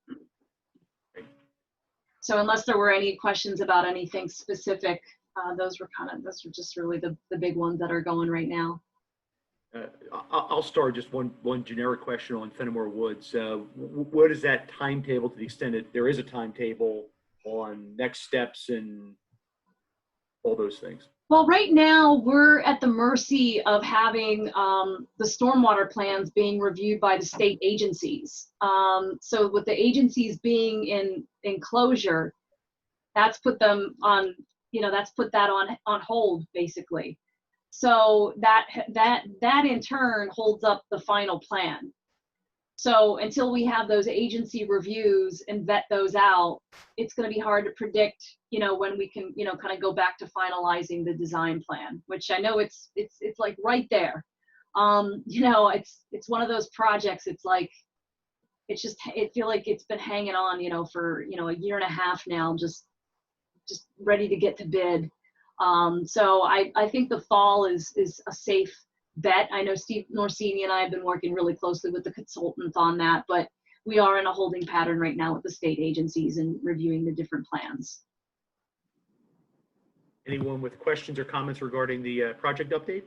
So unless there were any questions about anything specific, those were just really the big ones that are going right now. I'll start just one generic question on Fenimore Woods. What is that timetable, to the extent that there is a timetable on next steps and all those things? Well, right now we're at the mercy of having the stormwater plans being reviewed by the state agencies. So with the agencies being in closure, that's put them on, that's put that on hold basically. So that in turn holds up the final plan. So until we have those agency reviews and vet those out, it's going to be hard to predict, when we can, kind of go back to finalizing the design plan, which I know it's like right there. It's one of those projects. It's like, it feel like it's been hanging on, for, a year and a half now, just ready to get to bid. So I think the fall is a safe bet. I know Steve Norsini and I have been working really closely with the consultant on that, but we are in a holding pattern right now with the state agencies and reviewing the different plans. Anyone with questions or comments regarding the project update?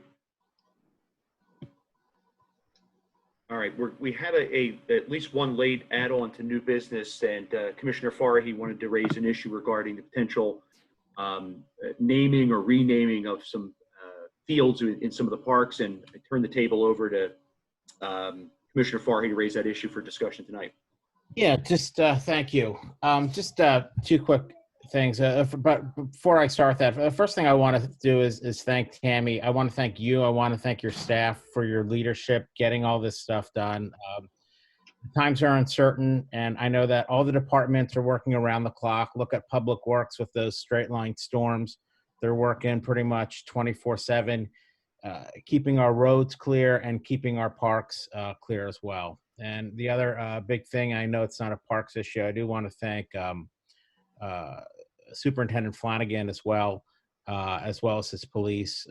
All right, we had at least one late add-on to new business, and Commissioner Farahey wanted to raise an issue regarding the potential naming or renaming of some fields in some of the parks, and I turn the table over to Commissioner Farahey to raise that issue for discussion tonight. Yeah, just thank you. Just two quick things. But before I start that, the first thing I want to do is thank Tami. I want to thank you. I want to thank your staff for your leadership, getting all this stuff done. Times are uncertain, and I know that all the departments are working around the clock. Look at Public Works with those straight line storms. They're working pretty much 24/7, keeping our roads clear and keeping our parks clear as well. And the other big thing, I know it's not a parks issue, I do want to thank Superintendent Flanagan as well as his police.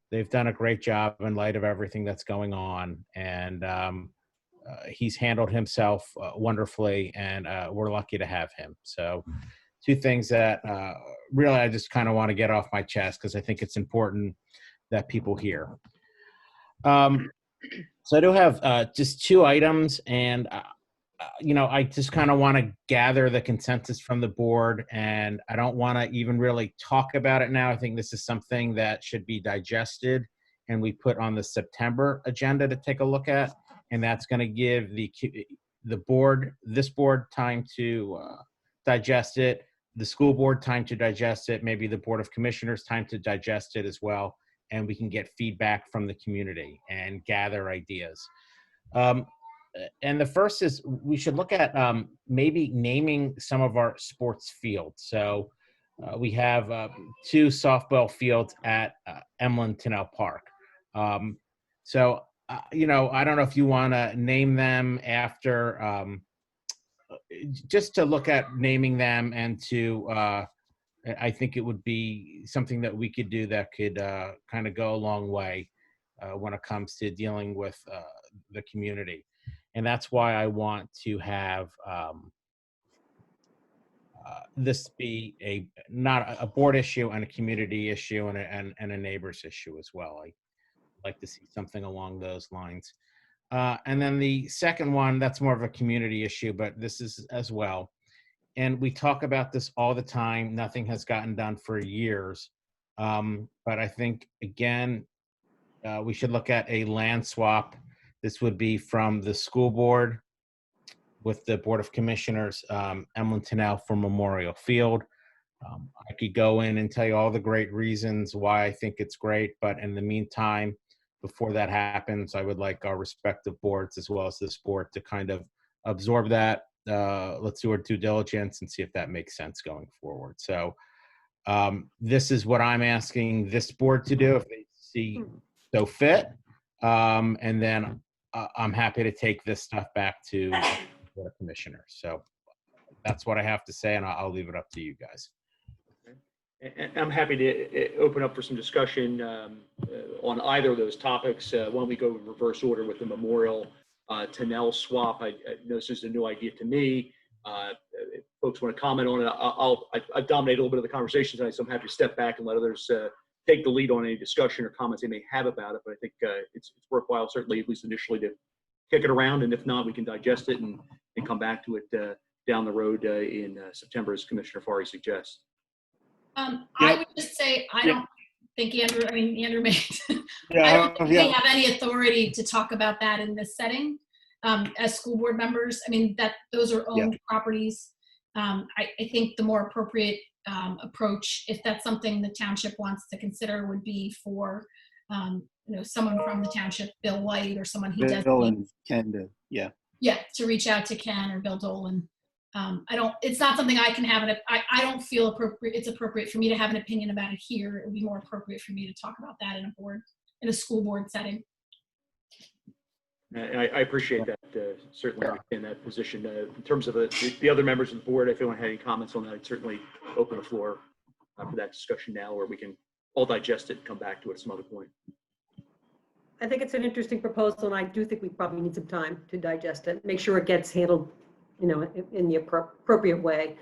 They've done a great job in light of everything that's going on, and he's handled himself wonderfully, and we're lucky to have him. So two things that really I just kind of want to get off my chest, because I think it's important that people hear. So I do have just two items, and I just kind of want to gather the consensus from the board, and I don't want to even really talk about it now. I think this is something that should be digested and we put on the September agenda to take a look at, and that's going to give this board time to digest it, the school board time to digest it, maybe the Board of Commissioners time to digest it as well, and we can get feedback from the community and gather ideas. And the first is we should look at maybe naming some of our sports fields. So we have 2 softball fields at Emlyn-Tinnell Park. So I don't know if you want to name them after, just to look at naming them, and to, I think it would be something that we could do that could kind of go a long way when it comes to dealing with the community. And that's why I want to have this be not a board issue and a community issue and a neighbor's issue as well. I'd like to see something along those lines. And then the second one, that's more of a community issue, but this is as well. And we talk about this all the time. Nothing has gotten done for years. But I think, again, we should look at a land swap. This would be from the school board with the Board of Commissioners, Emlyn-Tinnell for Memorial Field. I could go in and tell you all the great reasons why I think it's great, but in the meantime, before that happens, I would like our respective boards as well as this board to kind of absorb that. Let's do our due diligence and see if that makes sense going forward. So this is what I'm asking this board to do if they see so fit. And then I'm happy to take this stuff back to the commissioner. So that's what I have to say, and I'll leave it up to you guys. And I'm happy to open up for some discussion on either of those topics. Why don't we go in reverse order with the Memorial Tinnell swap? I know this is a new idea to me. If folks want to comment on it, I've dominated a little bit of the conversation tonight, so I'm happy to step back and let others take the lead on any discussion or comments they may have about it, but I think it's worthwhile, certainly, at least initially, to kick it around, and if not, we can digest it and come back to it down the road in September, as Commissioner Fari suggests. I would just say, I don't think Andrew may, I Yeah, don't think they have any authority to talk about that in this setting as school board members. I mean, those are owned properties. I think the more appropriate approach, if that's something the township wants to consider, would be for someone from the township, Bill White, or someone he does. Bill and Ken, to reach out to Ken or Bill Dolan. It's not something I can have. I don't feel it's appropriate for me to have an opinion about it here. It would be more appropriate for me to talk about that in a school board setting. I appreciate that. Certainly understand that position. In terms of the other members of the board, if anyone had any comments on that, I'd certainly open the floor for that discussion now, where we can all digest it and come back to it at some other point. I think it's an interesting proposal, and I do think we probably need some time to digest it, make sure it gets handled, in the appropriate way.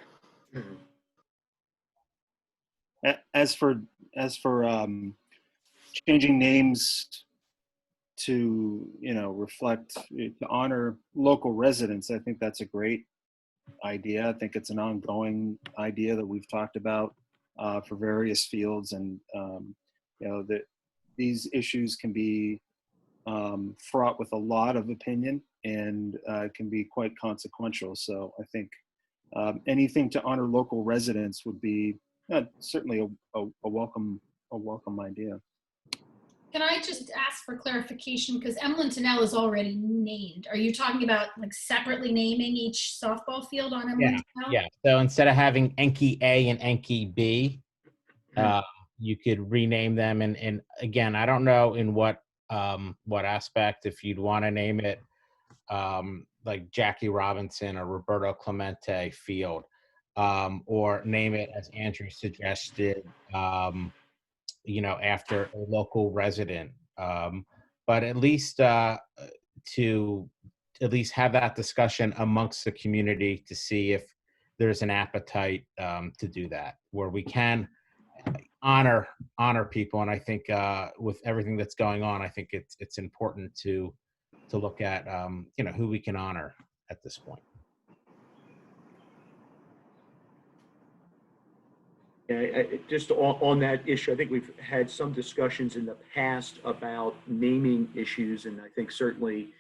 As for changing names to reflect, to honor local residents, I think that's a great idea. I think it's an ongoing idea that we've talked about for various fields, and that these issues can be fraught with a lot of opinion, and can be quite consequential. So I think anything to honor local residents would be certainly a welcome idea. Can I just ask for clarification? Because Emlyn Tunnell is already named. Are you talking about separately naming each softball field on Emlyn Tunnell? Yeah. So instead of having Enki A and Enki B, you could rename them. And again, I don't know in what aspect, if you'd want to name it like Jackie Robinson or Roberto Clemente Field, or name it, as Andrew suggested, after a local resident. But at least to at least have that discussion amongst the community to see if there's an appetite to do that, where we can honor people. And I think with everything that's going on, I think it's important to look at who we can honor at this point. Yeah, just on that issue, I think we've had some discussions in the past about naming issues, and I think certainly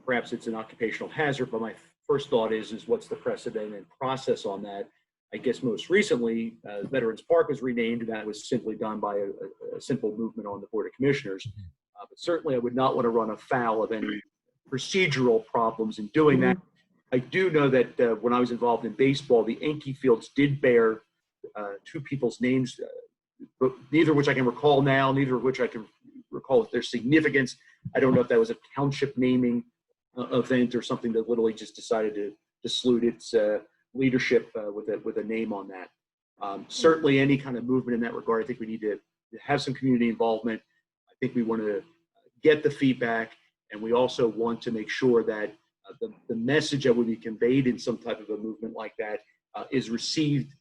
perhaps it's an occupational hazard, but my first thought is what's the precedent and process on that? I guess most recently, Veterans Park was renamed, and that was simply done by a simple movement on the Board of Commissioners. But certainly I would not want to run afoul of any procedural problems in doing that. I do know that when I was involved in baseball, the Enki fields did bear two people's names, but neither of which I can recall now, neither of which I can recall their significance. I don't know if that was a township naming event or something that literally just decided to salute its leadership with a name on that. Certainly any kind of movement in that regard, I think we need to have some community involvement. I think we want to get the feedback, and we also want to make sure that the message that would be conveyed in some type of a movement like that is received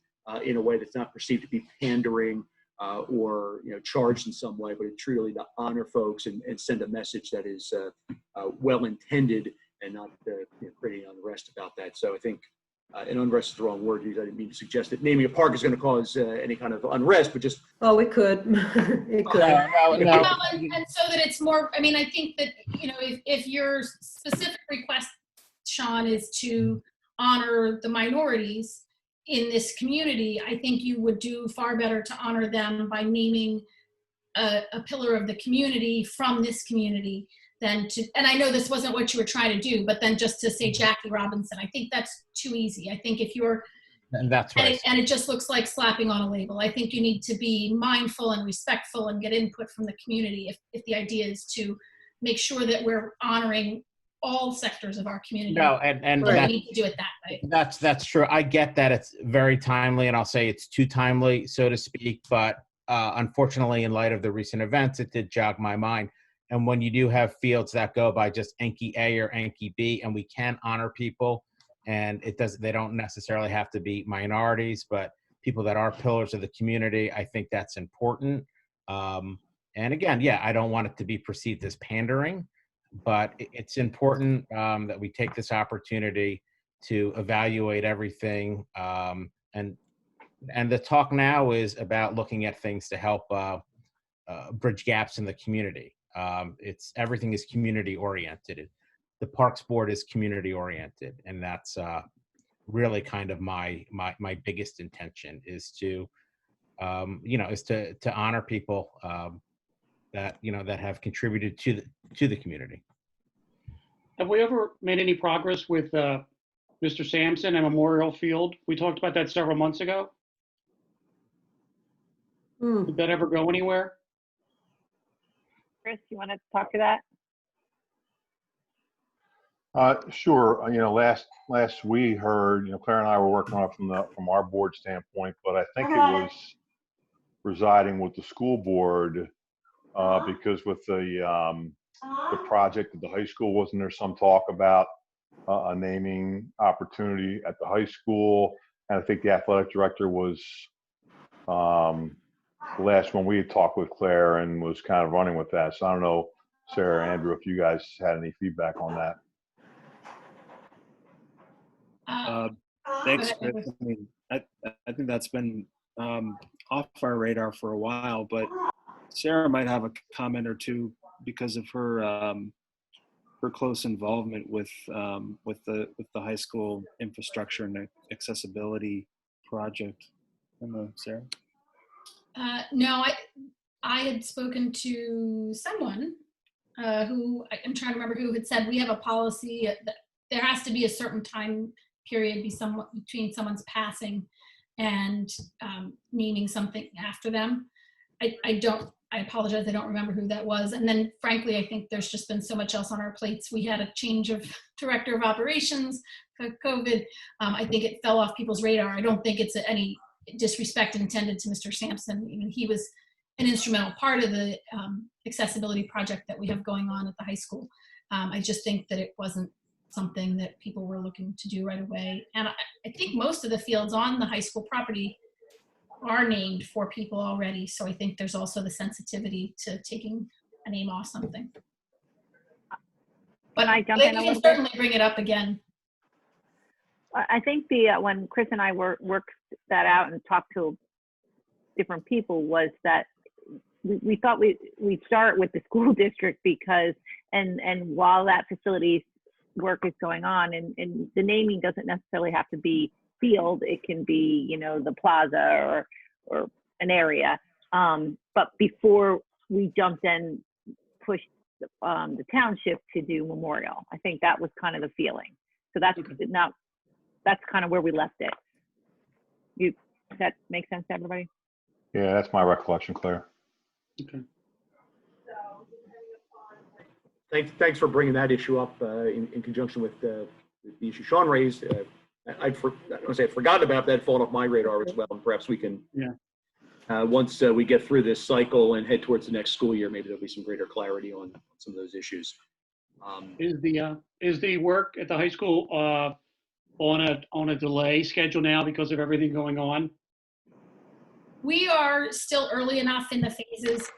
in a way that's not perceived to be pandering or charged in some way, but truly to honor folks and send a message that is well intended and not creating unrest about that. So I think and unrest is the wrong word. I didn't mean to suggest that naming a park is going to cause any kind of unrest, but just it could. It could. And so that it's more. I mean, I think that if your specific request, Sean, is to honor the minorities in this community, I think you would do far better to honor them by naming a pillar of the community from this community than to, and I know this wasn't what you were trying to do, but then just to say Jackie Robinson, I think that's too easy. I think if you're, and that's right. And it just looks like slapping on a label. I think you need to be mindful and respectful and get input from the community if the idea is to make sure that we're honoring all sectors of our community. No, and we need to do it that way. That's true. I get that it's very timely, and I'll say it's too timely, so to speak. But unfortunately, in light of the recent events, it did jog my mind. And when you do have fields that go by just Enki A or Enki B, and we can honor people, and they don't necessarily have to be minorities, but people that are pillars of the community. I think that's important. And again, yeah, I don't want it to be perceived as pandering, but it's important that we take this opportunity to evaluate everything. And the talk now is about looking at things to help bridge gaps in the community. Everything is community oriented. The Parks Board is community oriented, and that's really kind of my biggest intention is to to honor people that that have contributed to the community. Have we ever made any progress with Mr. Sampson and Memorial Field? We talked about that several months ago. Did that ever go anywhere? Chris, you want to talk to that? Sure. Last we heard, Claire and I were working on it from our board standpoint, but I think it was residing with the school board because with the project at the high school, wasn't there some talk about a naming opportunity at the high school? And I think the athletic director was the last one we had talked with Claire and was kind of running with that. So I don't know, Sarah, Andrew, if you guys had any feedback on that. Thanks, Chris. I mean, I think that's been off our radar for a while, but Sarah might have a comment or two because of her close involvement with the high school infrastructure and accessibility project. I don't know, Sarah. No, I had spoken to someone who I'm trying to remember who had said we have a policy that there has to be a certain time period between someone's passing and naming something after them. I apologize, I don't remember who that was. And then frankly, I think there's just been so much else on our plates. We had a change of director of operations for COVID. I think it fell off people's radar. I don't think it's any disrespect intended to Mr. Sampson. Even he was an instrumental part of the accessibility project that we have going on at the high school. I just think that it wasn't something that people were looking to do right away. And I think most of the fields on the high school property are named for people already. So I think there's also the sensitivity to taking a name off something. But I jump in a can little certainly bring it up again. I think when Chris and I worked that out and talked to different people was that we thought we'd start with the school district because, and while that facilities work is going on, and the naming doesn't necessarily have to be field, it can be, the plaza or an area. But before we jumped and pushed the township to do memorial, I think that was kind of the feeling. So that's kind of where we left it. Does that make sense to everybody? Yeah, that's my recollection, Claire. Okay. Thanks for bringing that issue up in conjunction with the issue Sean raised. I don't want to say I'd forgotten about that, fallen off my radar as well. And perhaps we can, once we get through this cycle and head towards the next school year, maybe there'll be some greater clarity on some of those issues. Is the work at the high school on a delay schedule now because of everything going on? We are still early enough in the phases.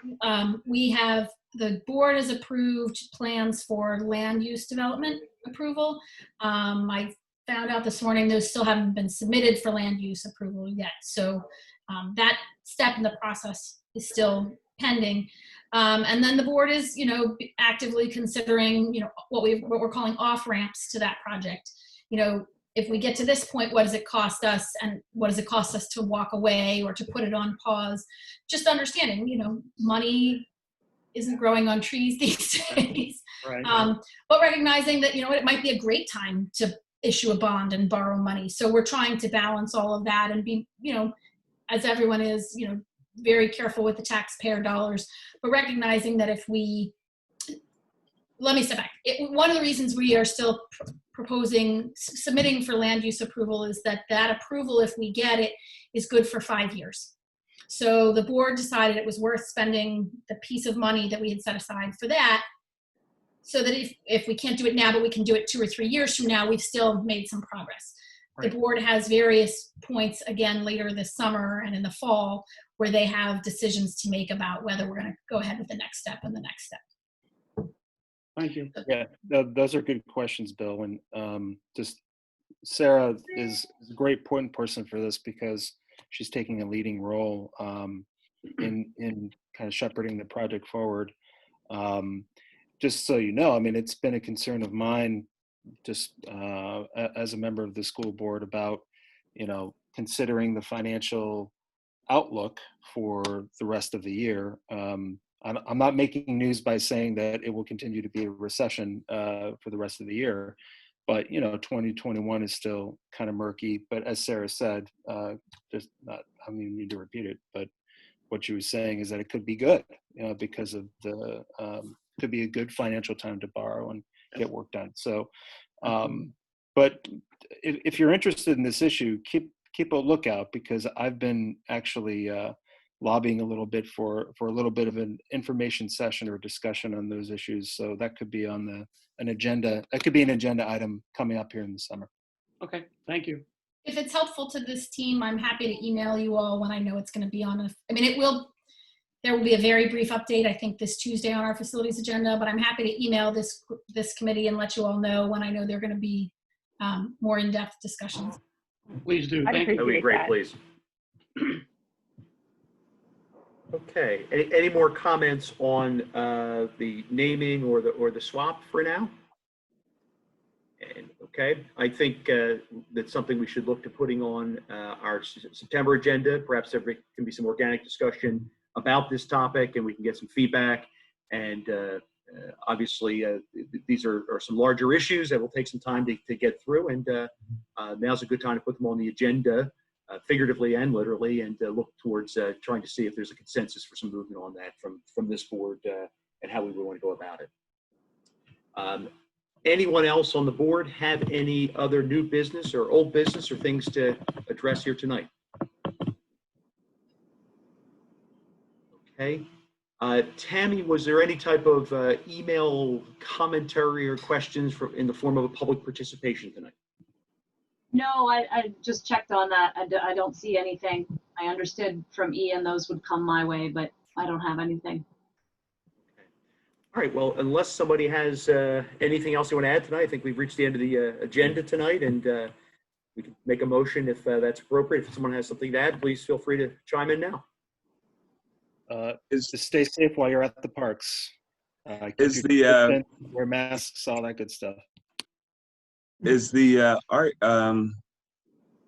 The board has approved plans for land use development approval. I found out this morning those still haven't been submitted for land use approval yet. So that step in the process is still pending. And then the board is, actively considering, what we're calling off ramps to that project. If we get to this point, what does it cost us, and what does it cost us to walk away or to put it on pause? Just understanding, money isn't growing on trees these days. Right. But recognizing that, it might be a great time to issue a bond and borrow money. So we're trying to balance all of that and be, as everyone is, very careful with the taxpayer dollars, but recognizing that let me step back. One of the reasons we are still submitting for land use approval is that approval, if we get it, is good for 5 years. So the board decided it was worth spending the piece of money that we had set aside for that, so that if we can't do it now, but we can do it 2 or 3 years from now, we've still made some progress. the board has various points again later this summer and in the fall where they have decisions to make about whether we're going to go ahead with the next step and the next step. Thank you. Yeah, those are good questions, Bill. And just Sarah is a great point person for this because she's taking a leading role in kind of shepherding the project forward. Just so you know, I mean, it's been a concern of mine just as a member of the school board about, considering the financial outlook for the rest of the year. I'm not making news by saying that it will continue to be a recession for the rest of the year, but 2021 is still kind of murky. But as Sarah said, just not, I mean, you need to repeat it, but what she was saying is that it could be good, because of the could be a good financial time to borrow and get work done. So, but if you're interested in this issue, keep a lookout, because I've been actually lobbying a little bit for a little bit of an information session or discussion on those issues. So that could be on an agenda. That could be an agenda item coming up here in the summer. Okay, thank you. If it's helpful to this team, I'm happy to email you all when I know it's going to be on. There will be a very brief update, I think, this Tuesday on our facilities agenda, but I'm happy to email this committee and let you all know when I know they're going to be more in-depth discussions. Please do. I'd Thank you. That would be great, that. please. Okay, any more comments on the naming or the swap for now? And, okay, I think that's something we should look to putting on our September agenda. Perhaps there can be some organic discussion about this topic and we can get some feedback. And obviously, these are some larger issues that will take some time to get through. And now's a good time to put them on the agenda, figuratively and literally, and look towards trying to see if there's a consensus for some movement on that from this board and how we would want to go about it. Anyone else on the board have any other new business or old business or things to address here tonight? Okay. Tami, was there any type of email commentary or questions in the form of a public participation tonight? No, I just checked on that. I don't see anything. I understood from Ian those would come my way, but I don't have anything. All right, well, unless somebody has anything else they want to add tonight, I think we've reached the end of the agenda tonight, and we can make a motion if that's appropriate. If someone has something to add, please feel free to chime in now. Just stay safe while you're at the parks. Is wear masks, all that good stuff. Is the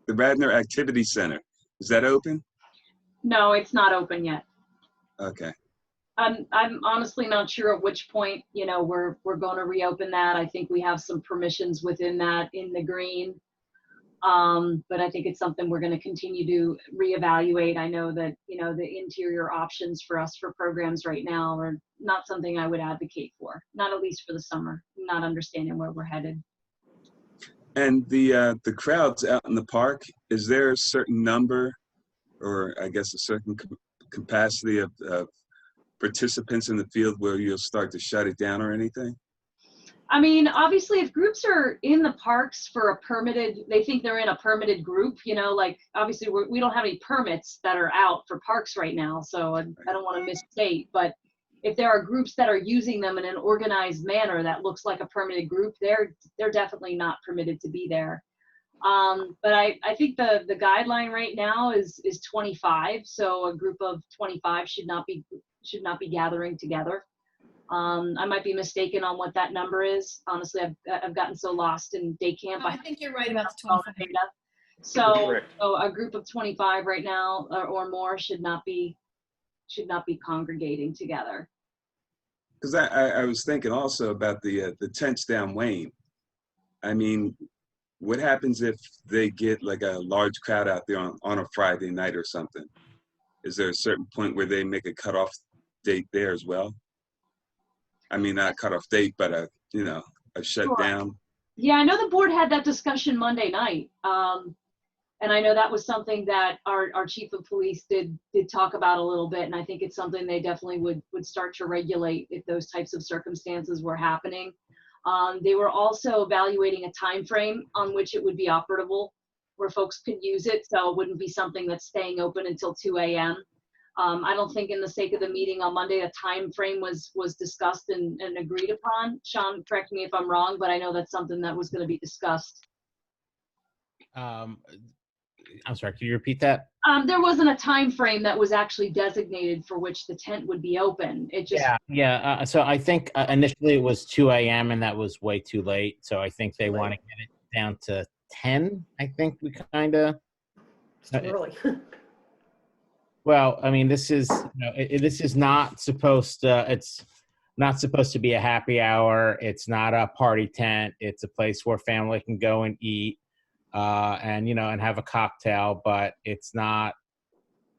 Radnor Activity Center, is that open? No, it's not open yet. Okay. I'm honestly not sure at which point, we're going to reopen that. I think we have some permissions within that in the green. But I think it's something we're going to continue to reevaluate. I know that, the interior options for us for programs right now are not something I would advocate for, not at least for the summer, not understanding where we're headed. And the crowds out in the park, is there a certain number, or I guess a certain capacity of participants in the field where you'll start to shut it down or anything? I mean, obviously, if groups are in the parks for they think they're in a permitted group, obviously we don't have any permits that are out for parks right now, so I don't want to misstate, but if there are groups that are using them in an organized manner that looks like a permitted group, they're definitely not permitted to be there. But I think the guideline right now is 25, so a group of 25 should not be gathering together. I might be mistaken on what that number is. Honestly, I've gotten so lost in day camp. I think you're right about the 25. Data. So a group of 25 right now or more should not be congregating together. Because I was thinking also about the tents down Wayne. I mean, what happens if they get like a large crowd out there on a Friday night or something? Is there a certain point where they make a cutoff date there as well? I mean, not cutoff date, but a shutdown. Yeah, I know the board had that discussion Monday night. And I know that was something that our chief of police did talk about a little bit. And I think it's something they definitely would start to regulate if those types of circumstances were happening. They were also evaluating a time frame on which it would be operable. where folks could use it, so it wouldn't be something that's staying open until 2 a.m. I don't think in the sake of the meeting on Monday, a time frame was discussed and agreed upon. Sean, correct me if I'm wrong, but I know that's something that was going to be discussed. I'm sorry, can you repeat that? There wasn't a time frame that was actually designated for which the tent would be open. It just So I think initially it was 2 a.m. and that was way too late. So I think they Too late. want to get it down to 10. I think we kind of. It's too early. Well, I mean, this is this is not supposed to. It's not supposed to be a happy hour. It's not a party tent. It's a place where family can go and eat, and and have a cocktail. But it's not.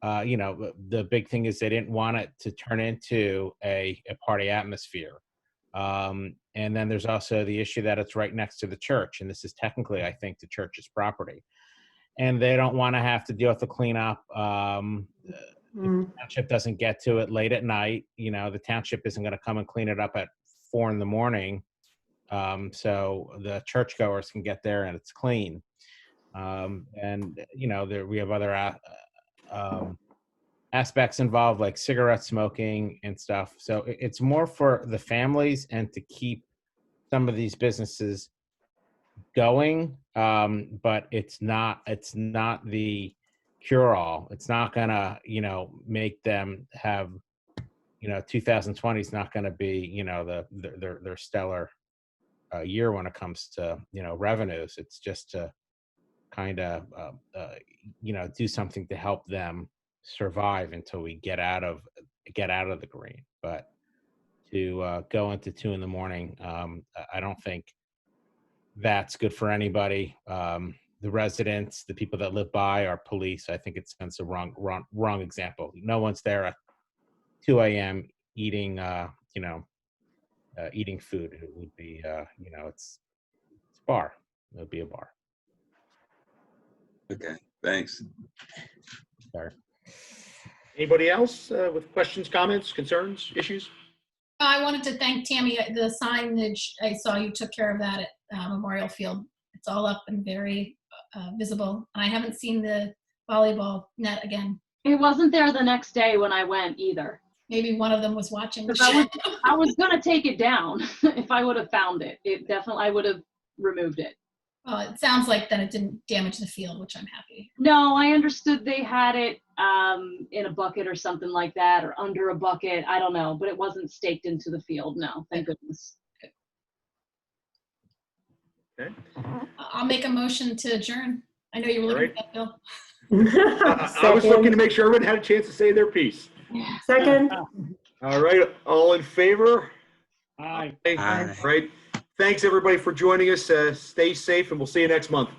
The big thing is they didn't want it to turn into a party atmosphere. And then there's also the issue that it's right next to the church, and this is technically, I think, the church's property. And they don't want to have to deal with the cleanup. The township doesn't get to it late at night. The township isn't going to come and clean it up at 4 a.m. So the churchgoers can get there and it's clean. We have other aspects involved, like cigarette smoking and stuff. So it's more for the families and to keep some of these businesses going, but it's not the cure-all. It's not gonna make them have 2020 is not going to be their stellar year when it comes to revenues. It's just to kind of do something to help them survive until we get out of the green. But to go into 2 a.m, I don't think that's good for anybody. The residents, the people that live by, our police. I think it sends a wrong example. No one's there at 2 a.m. eating eating food. It would be it's a bar. It would be a bar. Okay, thanks. Sorry. Anybody else with questions, comments, concerns, issues? I wanted to thank Tami. The signage, I saw you took care of that at Memorial Field. It's all up and very visible. I haven't seen the volleyball net again. It wasn't there the next day when I went either. Maybe one of them was watching. I was gonna take it down if I would have found it. I would have removed it. It sounds like that it didn't damage the field, which I'm happy. No, I understood they had it in a bucket or something like that, or under a bucket. I don't know, but it wasn't staked into the field. No, thank goodness. Okay. I'll make a motion to adjourn. I know you were looking at that, Bill. I was looking to make sure everyone had a chance to say their piece. Second. All right, all in favor? Aye. All right. Thanks everybody for joining us. Stay safe and we'll see you next month.